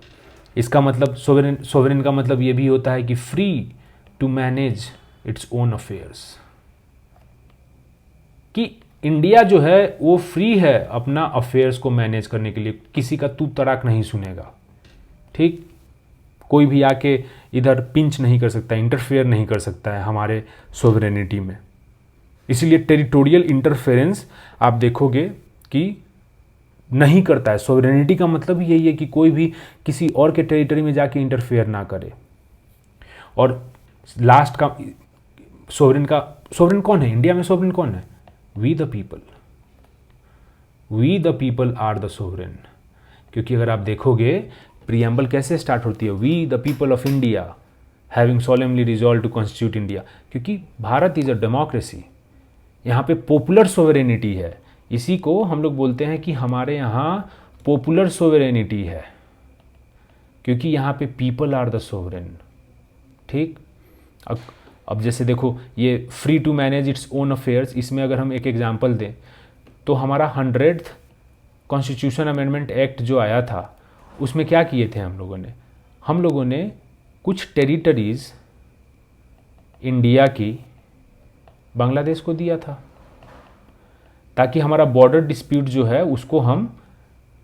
इसका मतलब सोवरेन का मतलब ये भी होता है कि free to manage its own affairs, कि इंडिया जो है वो फ्री है अपना अफेयर्स को मैनेज करने के लिए, किसी का तू तड़ाक नहीं सुनेगा, ठीक। कोई भी आके इधर पिंच नहीं कर सकता, इंटरफेयर नहीं कर सकता है हमारे सोवरेनिटी में। इसीलिए टेरिटोरियल इंटरफेरेंस आप देखोगे कि नहीं करता है। सोवरेनिटी का मतलब यही है कि कोई भी किसी और के टेरिटरी में जाके इंटरफेयर ना करे। और लास्ट का सोवरेन कौन है इंडिया में, सोवरेन कौन है, we the people, we the people are the sovereign. क्योंकि अगर आप देखोगे प्रीएम्बल कैसे स्टार्ट होती है, we the people of India having solemnly resolve to constitute India, क्योंकि भारत इज अ डेमोक्रेसी, यहाँ पे पॉपुलर सोवरेनिटी है। इसी को हम लोग बोलते हैं कि हमारे यहाँ पॉपुलर सोवरेनिटी है, क्योंकि यहाँ पे पीपल आर द सोवरेन। ठीक, अब जैसे देखो ये free to manage its own affairs, इसमें अगर हम एक एग्जांपल दें तो हमारा 100th कॉन्स्टिट्यूशन अमेंडमेंट एक्ट जो आया था उसमें क्या किए थे हम लोगों ने कुछ टेरिटरीज़ इंडिया की बांग्लादेश को दिया था ताकि हमारा बॉर्डर डिस्प्यूट जो है उसको हम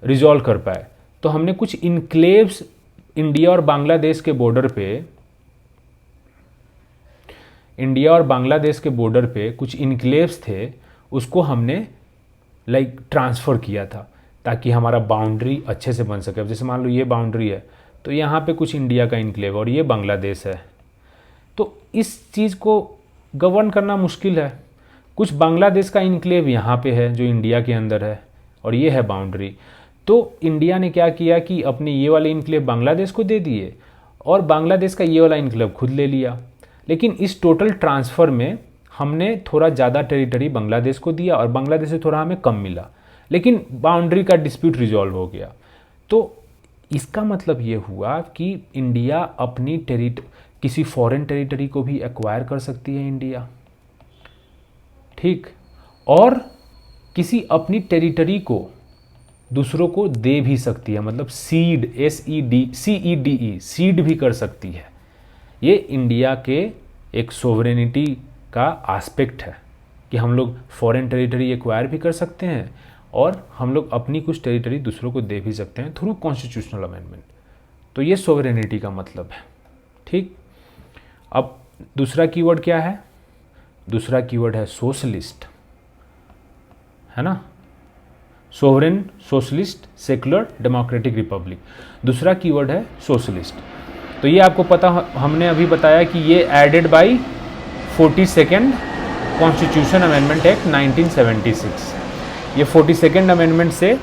रिजॉल्व कर पाए। तो हमने कुछ इनक्लेव्स इंडिया और बांग्लादेश के बॉर्डर पे कुछ इनक्लेव्स थे, उसको हमने ट्रांसफ़र किया था ताकि हमारा बाउंड्री अच्छे से बन सके। अब जैसे मान लो ये बाउंड्री है तो यहाँ पे कुछ इंडिया का इनक्लेव और ये बांग्लादेश है, तो इस चीज़ को गवर्न करना मुश्किल है। कुछ बांग्लादेश का इनक्लेव यहाँ पे है जो इंडिया के अंदर है और ये है बाउंड्री। तो इंडिया ने क्या किया कि अपने ये वाले इनक्लेव बांग्लादेश को दे दिए और बांग्लादेश का ये वाला इनक्लेव खुद ले लिया। लेकिन इस टोटल ट्रांसफ़र में हमने थोड़ा ज़्यादा टेरिटरी बांग्लादेश को दिया और बांग्लादेश से थोड़ा हमें कम मिला, लेकिन बाउंड्री का डिस्प्यूट रिजॉल्व हो गया। तो इसका मतलब ये हुआ कि इंडिया अपनी किसी फॉरेन टेरिटरी को भी एक्वायर कर सकती है इंडिया, ठीक, और किसी अपनी टेरिटरी को दूसरों को दे भी सकती है, मतलब सीड, SEED सीड भी कर सकती है। ये इंडिया के एक सोवरेनिटी का एस्पेक्ट है कि हम लोग फॉरेन टेरिटरी एक्वायर भी कर सकते हैं और हम लोग अपनी कुछ टेरिटरी दूसरों को दे भी सकते हैं थ्रू कॉन्स्टिट्यूशनल अमेंडमेंट। तो ये सोवरेनिटी का मतलब है, ठीक। अब दूसरा कीवर्ड क्या है? दूसरा कीवर्ड है सोशलिस्ट, है ना, sovereign, socialist, secular, democratic republic. दूसरा कीवर्ड है सोशलिस्ट। तो ये आपको पता, हमने अभी बताया कि ये added by 42nd constitution amendment act 1976। ये 42nd अमेंडमेंट से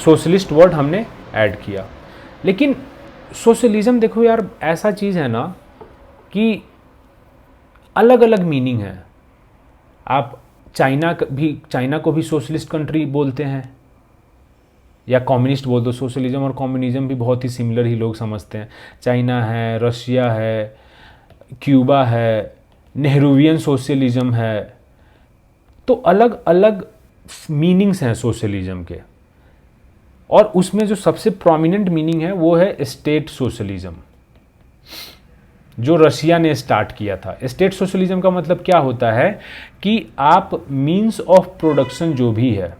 सोशलिस्ट वर्ड हमने ऐड किया। लेकिन सोशलिज्म देखो यार ऐसा चीज़ है ना कि अलग अलग मीनिंग है। आप चाइना को भी सोशलिस्ट कंट्री बोलते हैं या कम्युनिस्ट बोल दो। सोशलिज्म और कम्युनिज्म भी बहुत ही सिमिलर ही लोग समझते हैं। चाइना है, रशिया है, क्यूबा है, नेहरूवियन सोशलिज्म है। तो अलग अलग मीनिंग्स हैं सोशलिज्म के, और उसमें जो सबसे प्रोमिनेंट मीनिंग है वो है स्टेट सोशलिज्म, जो रशिया ने स्टार्ट किया था। स्टेट सोशलिज्म का मतलब क्या होता है कि आप मीन्स ऑफ प्रोडक्शन जो भी है,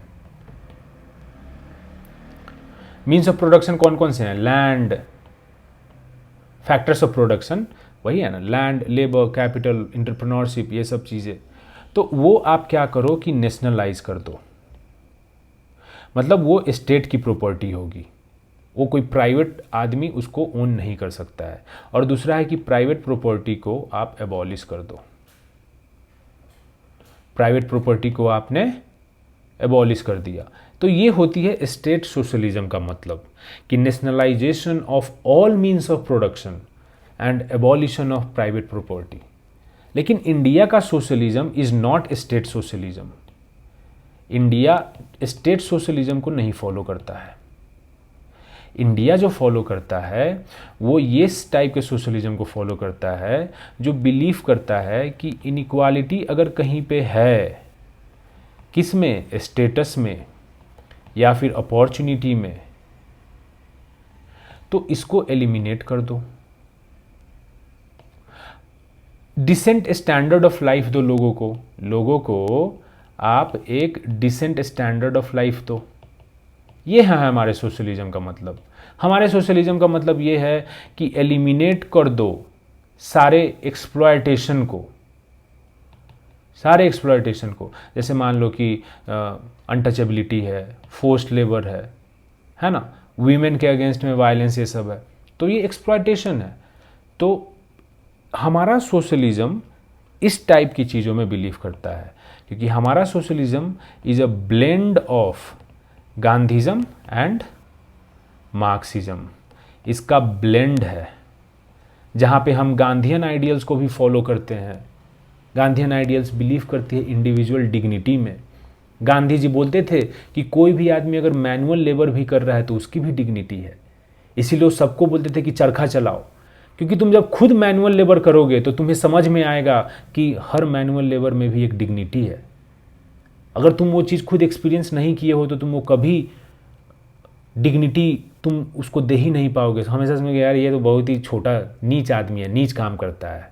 मीन्स ऑफ प्रोडक्शन कौन कौन से हैं? लैंड, फैक्टर्स ऑफ प्रोडक्शन वही है ना, लैंड, लेबर, कैपिटल, एंटरप्रेन्योरशिप, ये सब चीज़ें। तो वो आप क्या करो कि नेशनलाइज कर दो, मतलब वो स्टेट की प्रॉपर्टी होगी, वो कोई प्राइवेट आदमी उसको ओन नहीं कर सकता है। और दूसरा है कि प्राइवेट प्रॉपर्टी को आप एबॉलिश कर दो, प्राइवेट प्रॉपर्टी को आपने एबॉलिश कर दिया। तो ये होती है स्टेट सोशलिज्म का मतलब, कि nationalisation of all means of production and abolition of private property. लेकिन इंडिया का socialism is not state socialism. India state socialism को नहीं फॉलो करता है। इंडिया जो फॉलो करता है वो ये टाइप के सोशलिज्म को फॉलो करता है जो बिलीव करता है कि इनइक्वालिटी अगर कहीं पे है, किस में? स्टेटस में या फिर अपॉर्चुनिटी में, तो इसको एलिमिनेट कर दो। डिसेंट स्टैंडर्ड ऑफ लाइफ दो लोगों को आप एक डिसेंट स्टैंडर्ड ऑफ लाइफ दो। ये है हमारे सोशलिज्म का मतलब। हमारे सोशलिज्म का मतलब ये है कि एलिमिनेट कर दो सारे एक्सप्लॉयटेशन को, जैसे मान लो कि अनटचेबिलिटी है, फोर्स्ड लेबर है ना, वीमेन के अगेंस्ट में वायलेंस, ये सब है, तो ये एक्सप्लॉयटेशन है। तो हमारा सोशलिज्म इस टाइप की चीज़ों में बिलीव करता है, क्योंकि हमारा socialism is a blend of Gandhism and Marxism. इसका ब्लेंड है, जहाँ पे हम गांधीयन आइडियल्स को भी फॉलो करते हैं। गांधीयन आइडियल्स बिलीव करती है इंडिविजुअल डिग्निटी में। गांधी जी बोलते थे कि कोई भी आदमी अगर मैनुअल लेबर भी कर रहा है तो उसकी भी डिग्निटी है। इसीलिए वो सबको बोलते थे कि चरखा चलाओ, क्योंकि तुम जब खुद मैनुअल लेबर करोगे तो तुम्हें समझ में आएगा कि हर मैनुअल लेबर में भी एक डिग्निटी है। अगर तुम वो चीज़ खुद एक्सपीरियंस नहीं किए हो तो तुम वो कभी डिग्निटी तुम उसको दे ही नहीं पाओगे। हमेशा समझ यार ये तो बहुत ही छोटा नीच आदमी है, नीच काम करता है।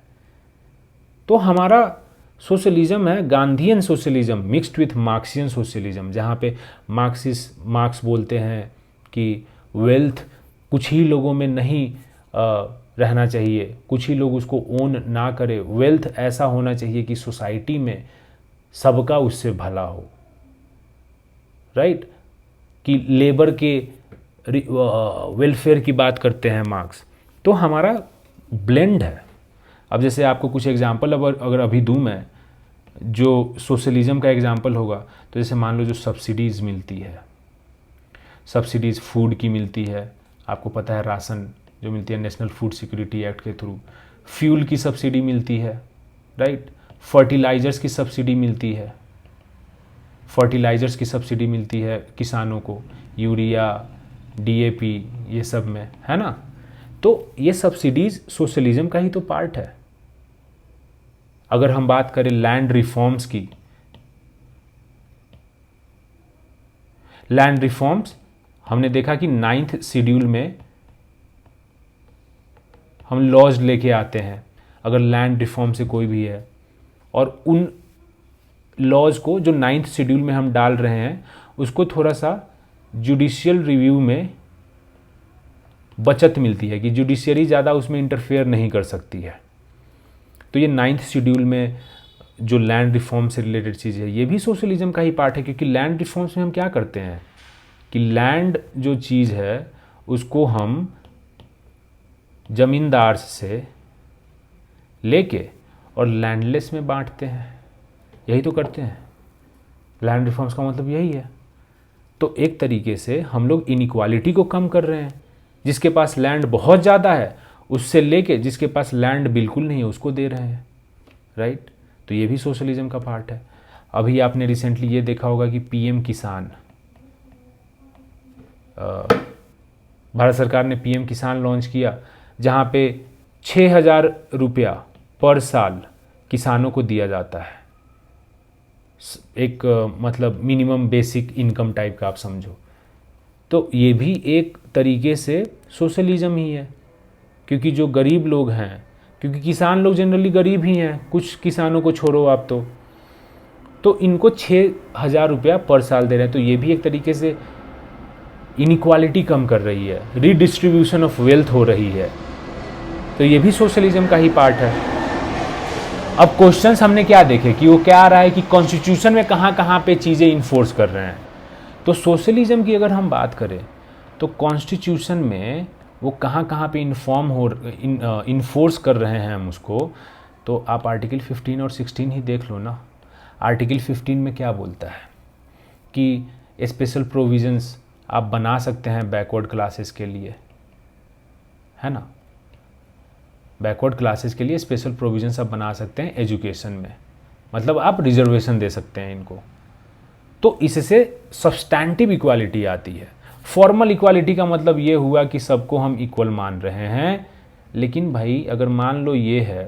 तो हमारा सोशलिज्म है Gandhian socialism mixed with Marxian socialism, जहाँ पे मार्क्स बोलते हैं कि वेल्थ कुछ ही लोगों में नहीं रहना चाहिए, कुछ ही लोग उसको ओन ना करें। वेल्थ ऐसा होना चाहिए कि सोसाइटी में सबका उससे भला हो, राइट। कि लेबर के वेलफेयर की बात करते हैं मार्क्स। तो हमारा ब्लेंड है। अब जैसे आपको कुछ एग्जांपल अगर अभी दूं मैं, जो सोशलिज्म का एग्जांपल होगा, तो जैसे मान लो जो सब्सिडीज़ मिलती है, सब्सिडीज़ फूड की मिलती है, आपको पता है राशन जो मिलती है नेशनल फूड सिक्योरिटी एक्ट के थ्रू, फ्यूल की सब्सिडी मिलती है, राइट। फर्टिलाइज़र्स की सब्सिडी मिलती है, फर्टिलाइज़र्स की सब्सिडी मिलती है किसानों को, यूरिया, डीएपी, ये सब में, है ना। तो ये सब्सिडीज़ सोशलिज्म का ही तो पार्ट है। अगर हम बात करें लैंड रिफॉर्म्स की, लैंड रिफॉर्म्स हमने देखा कि 9th शेड्यूल में हम लॉज लेके आते हैं अगर लैंड रिफॉर्म से कोई भी है, और उन लॉज को जो 9th शेड्यूल में हम डाल रहे हैं उसको थोड़ा सा जुडिशियल रिव्यू में बचत मिलती है कि जुडिशियरी ज़्यादा उसमें इंटरफेयर नहीं कर सकती है। तो ये 9th शेड्यूल में जो लैंड रिफॉर्म से रिलेटेड चीज़ है, ये भी सोशलिज्म का ही पार्ट है। क्योंकि लैंड रिफॉर्म्स में हम क्या करते हैं कि लैंड जो चीज़ है उसको हम ज़मींदार से लेके और लैंडलेस में बांटते हैं, यही तो करते हैं। लैंड रिफॉर्म्स का मतलब यही है। तो एक तरीके से हम लोग इनइक्वालिटी को कम कर रहे हैं। जिसके पास लैंड बहुत ज़्यादा है उससे लेके जिसके पास लैंड बिल्कुल नहीं है उसको दे रहे हैं, राइट। तो ये भी सोशलिज्म का पार्ट है। अभी आपने रिसेंटली ये देखा होगा कि पीएम किसान, भारत सरकार ने पीएम किसान लॉन्च किया, जहाँ पे 6,000 रुपया पर साल किसानों को दिया जाता है। एक मतलब मिनिमम बेसिक इनकम टाइप का आप समझो। तो ये भी एक तरीके से सोशलिज्म ही है। क्योंकि जो गरीब लोग हैं, क्योंकि किसान लोग जनरली गरीब ही हैं, कुछ किसानों को छोड़ो आप, तो इनको 6,000 रुपया पर साल दे रहे हैं। तो ये भी एक तरीके से इनइक्वालिटी कम कर रही है, रीडिस्ट्रीब्यूशन ऑफ वेल्थ हो रही है। तो ये भी सोशलिज्म का ही पार्ट है। अब क्वेश्चंस हमने क्या देखे कि वो क्या आ रहा है कि कॉन्स्टिट्यूशन में कहाँ कहाँ पे चीज़ें इन्फोर्स कर रहे हैं। तो सोशलिज्म की अगर हम बात करें तो कॉन्स्टिट्यूशन में वो कहाँ कहाँ पे इन्फोर्स कर रहे हैं हम उसको। तो आप आर्टिकल 15 और 16 ही देख लो ना। आर्टिकल 15 में क्या बोलता है कि स्पेशल प्रोविजंस आप बना सकते हैं बैकवर्ड क्लासेस के लिए, है ना। बैकवर्ड क्लासेस के लिए स्पेशल प्रोविजंस आप बना सकते हैं एजुकेशन में, मतलब आप रिजर्वेशन दे सकते हैं इनको। तो इससे सब्सटैंटिव इक्वालिटी आती है। फॉर्मल इक्वालिटी का मतलब ये हुआ कि सबको हम इक्वल मान रहे हैं। लेकिन भाई अगर मान लो ये है,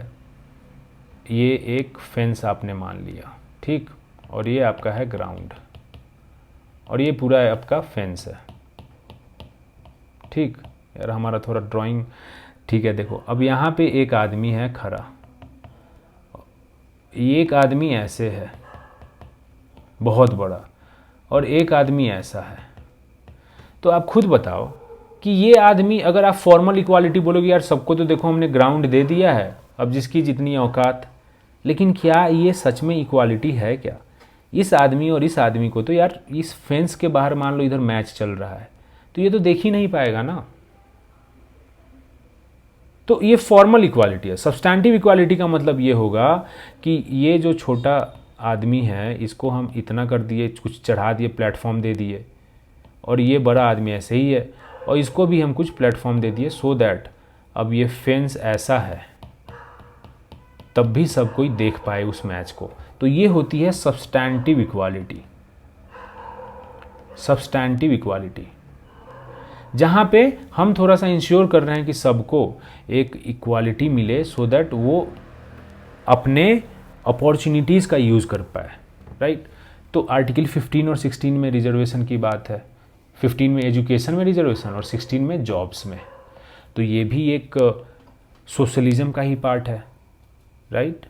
ये एक फेंस आपने मान लिया, ठीक, और ये आपका है ग्राउंड, और ये पूरा आपका फेंस है, ठीक। यार हमारा थोड़ा ड्राइंग ठीक है। देखो अब यहाँ पे एक आदमी है खड़ा, एक आदमी ऐसे है बहुत बड़ा, और एक आदमी ऐसा है। तो आप खुद बताओ कि ये आदमी, अगर आप फॉर्मल इक्वालिटी बोलोगे यार सबको तो देखो हमने ग्राउंड दे दिया है, अब जिसकी जितनी औकात, लेकिन क्या ये सच में इक्वालिटी है क्या? इस आदमी और इस आदमी को तो यार इस फेंस के बाहर मान लो इधर मैच चल रहा है तो ये तो देख ही नहीं पाएगा ना। तो ये फॉर्मल इक्वालिटी है। सब्सटैंटिव इक्वालिटी का मतलब ये होगा कि ये जो छोटा आदमी है इसको हम इतना कर दिए, कुछ चढ़ा दिए, प्लेटफॉर्म दे दिए, और ये बड़ा आदमी ऐसे ही है और इसको भी हम कुछ प्लेटफॉर्म दे दिए, सो दैट अब ये फेंस ऐसा है तब भी सब कोई देख पाए उस मैच को। तो ये होती है सब्सटैंटिव इक्वालिटी। Substantive equality. जहाँ पे हम थोड़ा सा इंश्योर कर रहे हैं कि सबको एक इक्वालिटी मिले, सो दैट वो अपने अपॉर्चुनिटीज़ का यूज़ कर पाए, राइट। तो आर्टिकल 15 और 16 में रिजर्वेशन की बात है, 15 में एजुकेशन में रिजर्वेशन और 16 में जॉब्स में। तो ये भी एक सोशलिज्म का ही पार्ट है, राइट,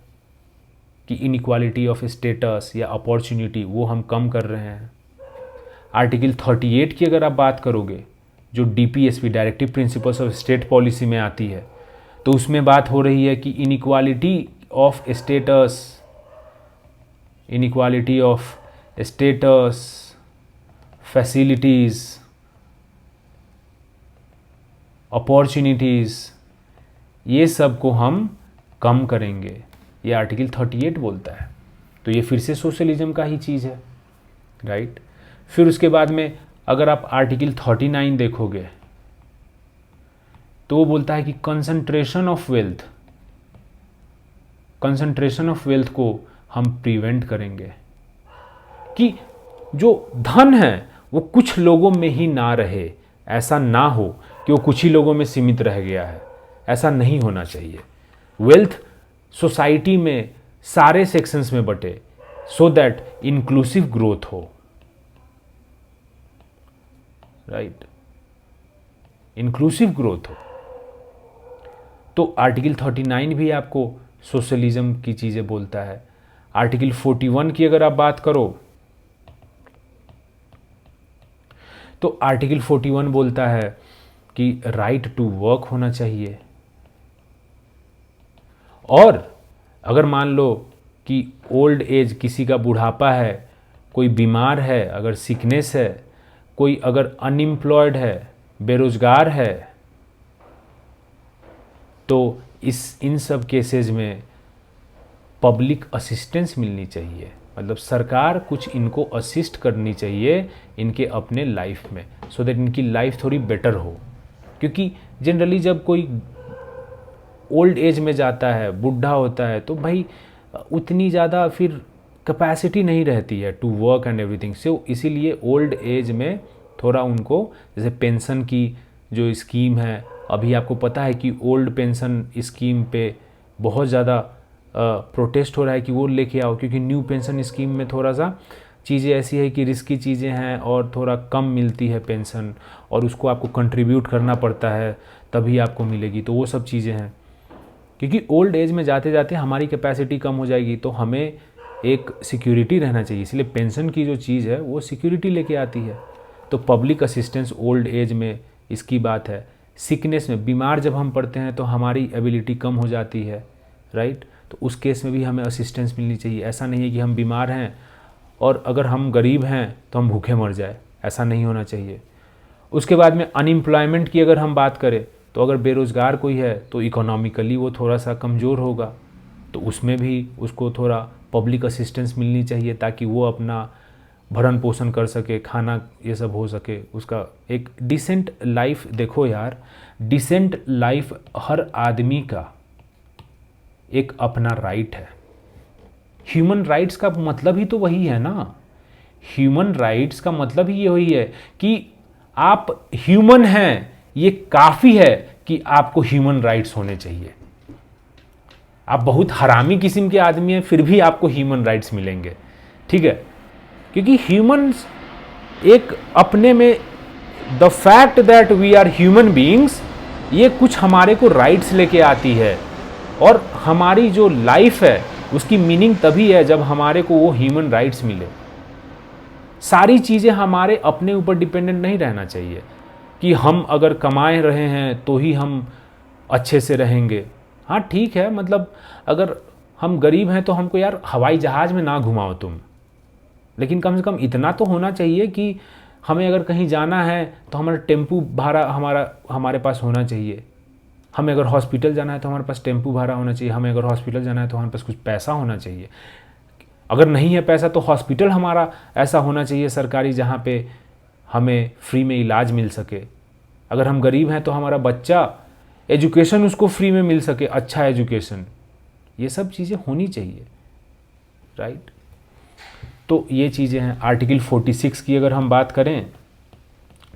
कि इनइक्वालिटी ऑफ स्टेटस या अपॉर्चुनिटी वो हम कम कर रहे हैं। आर्टिकल 38 की अगर आप बात करोगे, जो DPSP directive principles of state policy में आती है, तो उसमें बात हो रही है कि inequality of status, facilities, opportunities, ये सब को हम कम करेंगे, ये आर्टिकल 38 बोलता है। तो ये फिर से सोशलिज्म का ही चीज़ है, राइट। फिर उसके बाद में अगर आप आर्टिकल 39 देखोगे तो वो बोलता है कि कंसंट्रेशन ऑफ वेल्थ को हम प्रिवेंट करेंगे, कि जो धन है वो कुछ लोगों में ही ना रहे, ऐसा ना हो कि वो कुछ ही लोगों में सीमित रह गया है, ऐसा नहीं होना चाहिए। वेल्थ सोसाइटी में सारे सेक्शंस में बटे, सो दैट इंक्लूसिव ग्रोथ हो, राइट, इंक्लूसिव ग्रोथ हो। तो आर्टिकल 39 भी आपको सोशलिज्म की चीज़ें बोलता है। आर्टिकल 41 की अगर आप बात करो तो आर्टिकल 41 बोलता है कि राइट टू वर्क होना चाहिए। और अगर मान लो कि ओल्ड एज, किसी का बुढ़ापा है, कोई बीमार है, अगर सिकनेस है, कोई अगर अनएम्प्लॉयड है, बेरोजगार है, तो इन सब केसेस में पब्लिक असिस्टेंस मिलनी चाहिए, मतलब सरकार कुछ इनको असिस्ट करनी चाहिए इनके अपने लाइफ में, सो दैट इनकी लाइफ थोड़ी बेटर हो। क्योंकि जनरली जब कोई ओल्ड एज में जाता है, बूढ़ा होता है, तो भाई उतनी ज़्यादा फिर कैपेसिटी नहीं रहती है टू वर्क एंड एवरीथिंग। सो इसीलिए ओल्ड एज में थोड़ा उनको, जैसे पेंशन की जो स्कीम है, अभी आपको पता है कि ओल्ड पेंशन स्कीम पे बहुत ज़्यादा प्रोटेस्ट हो रहा है कि वो लेके आओ, क्योंकि न्यू पेंशन स्कीम में थोड़ा सा चीज़ें ऐसी है कि रिस्की चीज़ें हैं और थोड़ा कम मिलती है पेंशन, और उसको आपको कंट्रीब्यूट करना पड़ता है तभी आपको मिलेगी। तो वो सब चीज़ें हैं, क्योंकि ओल्ड एज में जाते जाते हमारी कैपेसिटी कम हो जाएगी, तो हमें एक सिक्योरिटी रहना चाहिए। इसलिए पेंशन की जो चीज़ है वो सिक्योरिटी लेके आती है। तो पब्लिक असिस्टेंस ओल्ड एज में इसकी बात है। सिकनेस में, बीमार जब हम पड़ते हैं तो हमारी एबिलिटी कम हो जाती है, राइट, तो उस केस में भी हमें असिस्टेंस मिलनी चाहिए। ऐसा नहीं है कि हम बीमार हैं और अगर हम गरीब हैं तो हम भूखे मर जाए, ऐसा नहीं होना चाहिए। उसके बाद में अनएम्प्लॉयमेंट की अगर हम बात करें, तो अगर बेरोज़गार कोई है तो इकोनॉमिकली वो थोड़ा सा कमज़ोर होगा, तो उसमें भी उसको थोड़ा पब्लिक असिस्टेंस मिलनी चाहिए, ताकि वो अपना भरण पोषण कर सके, खाना ये सब हो सके, उसका एक डिसेंट लाइफ। देखो यार, डिसेंट लाइफ हर आदमी का एक अपना राइट है। ह्यूमन राइट्स का मतलब ही तो वही है ना। ह्यूमन राइट्स का मतलब ही वही है कि आप ह्यूमन हैं, ये काफ़ी है कि आपको ह्यूमन राइट्स होने चाहिए। आप बहुत हरामी किस्म के आदमी हैं, फिर भी आपको ह्यूमन राइट्स मिलेंगे, ठीक है, क्योंकि ह्यूमंस एक अपने में, the fact that we are human beings, ये कुछ हमारे को राइट्स लेके आती है। और हमारी जो लाइफ है उसकी मीनिंग तभी है जब हमारे को वो ह्यूमन राइट्स मिले। सारी चीज़ें हमारे अपने ऊपर डिपेंडेंट नहीं रहना चाहिए कि हम अगर कमाए रहे हैं तो ही हम अच्छे से रहेंगे। हाँ ठीक है, मतलब अगर हम गरीब हैं तो हमको यार हवाई जहाज़ में ना घुमाओ तुम, लेकिन कम से कम इतना तो होना चाहिए कि हमें अगर कहीं जाना है तो हमारा टेम्पू भाड़ा हमारे पास होना चाहिए। हमें अगर हॉस्पिटल जाना है तो हमारे पास टेम्पू भाड़ा होना चाहिए। हमें अगर हॉस्पिटल जाना है तो हमारे पास कुछ पैसा होना चाहिए। अगर नहीं है पैसा तो हॉस्पिटल हमारा ऐसा होना चाहिए सरकारी, जहाँ पे हमें फ्री में इलाज मिल सके। अगर हम गरीब हैं तो हमारा बच्चा एजुकेशन उसको फ्री में मिल सके, अच्छा एजुकेशन। ये सब चीज़ें होनी चाहिए, राइट। तो ये चीज़ें हैं। आर्टिकल 46 की अगर हम बात करें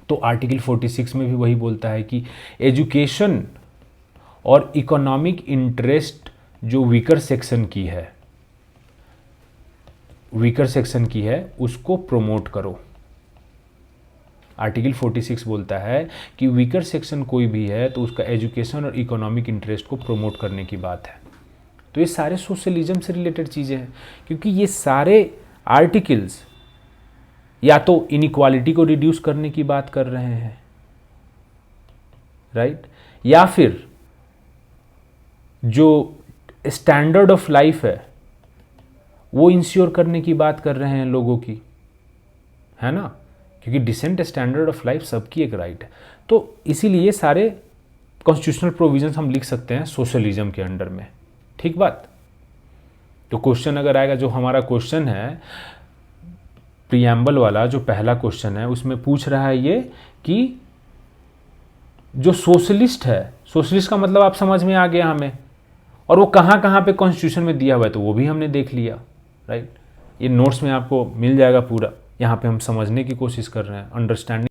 तो आर्टिकल 46 में भी वही बोलता है कि एजुकेशन और इकोनॉमिक इंटरेस्ट जो वीकर सेक्शन की है उसको प्रमोट करो। आर्टिकल 46 बोलता है कि वीकर सेक्शन कोई भी है तो उसका एजुकेशन और इकोनॉमिक इंटरेस्ट को प्रमोट करने की बात है। तो ये सारे सोशलिज्म से रिलेटेड चीज़ें हैं, क्योंकि ये सारे आर्टिकल्स या तो इनइक्वालिटी को रिड्यूस करने की बात कर रहे हैं, राइट, या फिर जो स्टैंडर्ड ऑफ लाइफ है वो इंश्योर करने की बात कर रहे हैं लोगों की, है ना, क्योंकि डिसेंट स्टैंडर्ड ऑफ लाइफ सबकी एक राइट है। तो इसीलिए सारे कॉन्स्टिट्यूशनल प्रोविजंस हम लिख सकते हैं सोशलिज्म के अंडर में। ठीक बात। तो क्वेश्चन अगर आएगा, जो हमारा क्वेश्चन है प्रीएम्बल वाला, जो पहला क्वेश्चन है उसमें पूछ रहा है ये कि जो सोशलिस्ट है, सोशलिस्ट का मतलब आप समझ में आ गया हमें, और वो कहाँ कहाँ पे कॉन्स्टिट्यूशन में दिया हुआ है तो वो भी हमने देख लिया, राइट। ये नोट्स में आपको मिल जाएगा पूरा, यहाँ पे हम समझने की कोशिश कर रहे हैं, अंडरस्टैंडिंग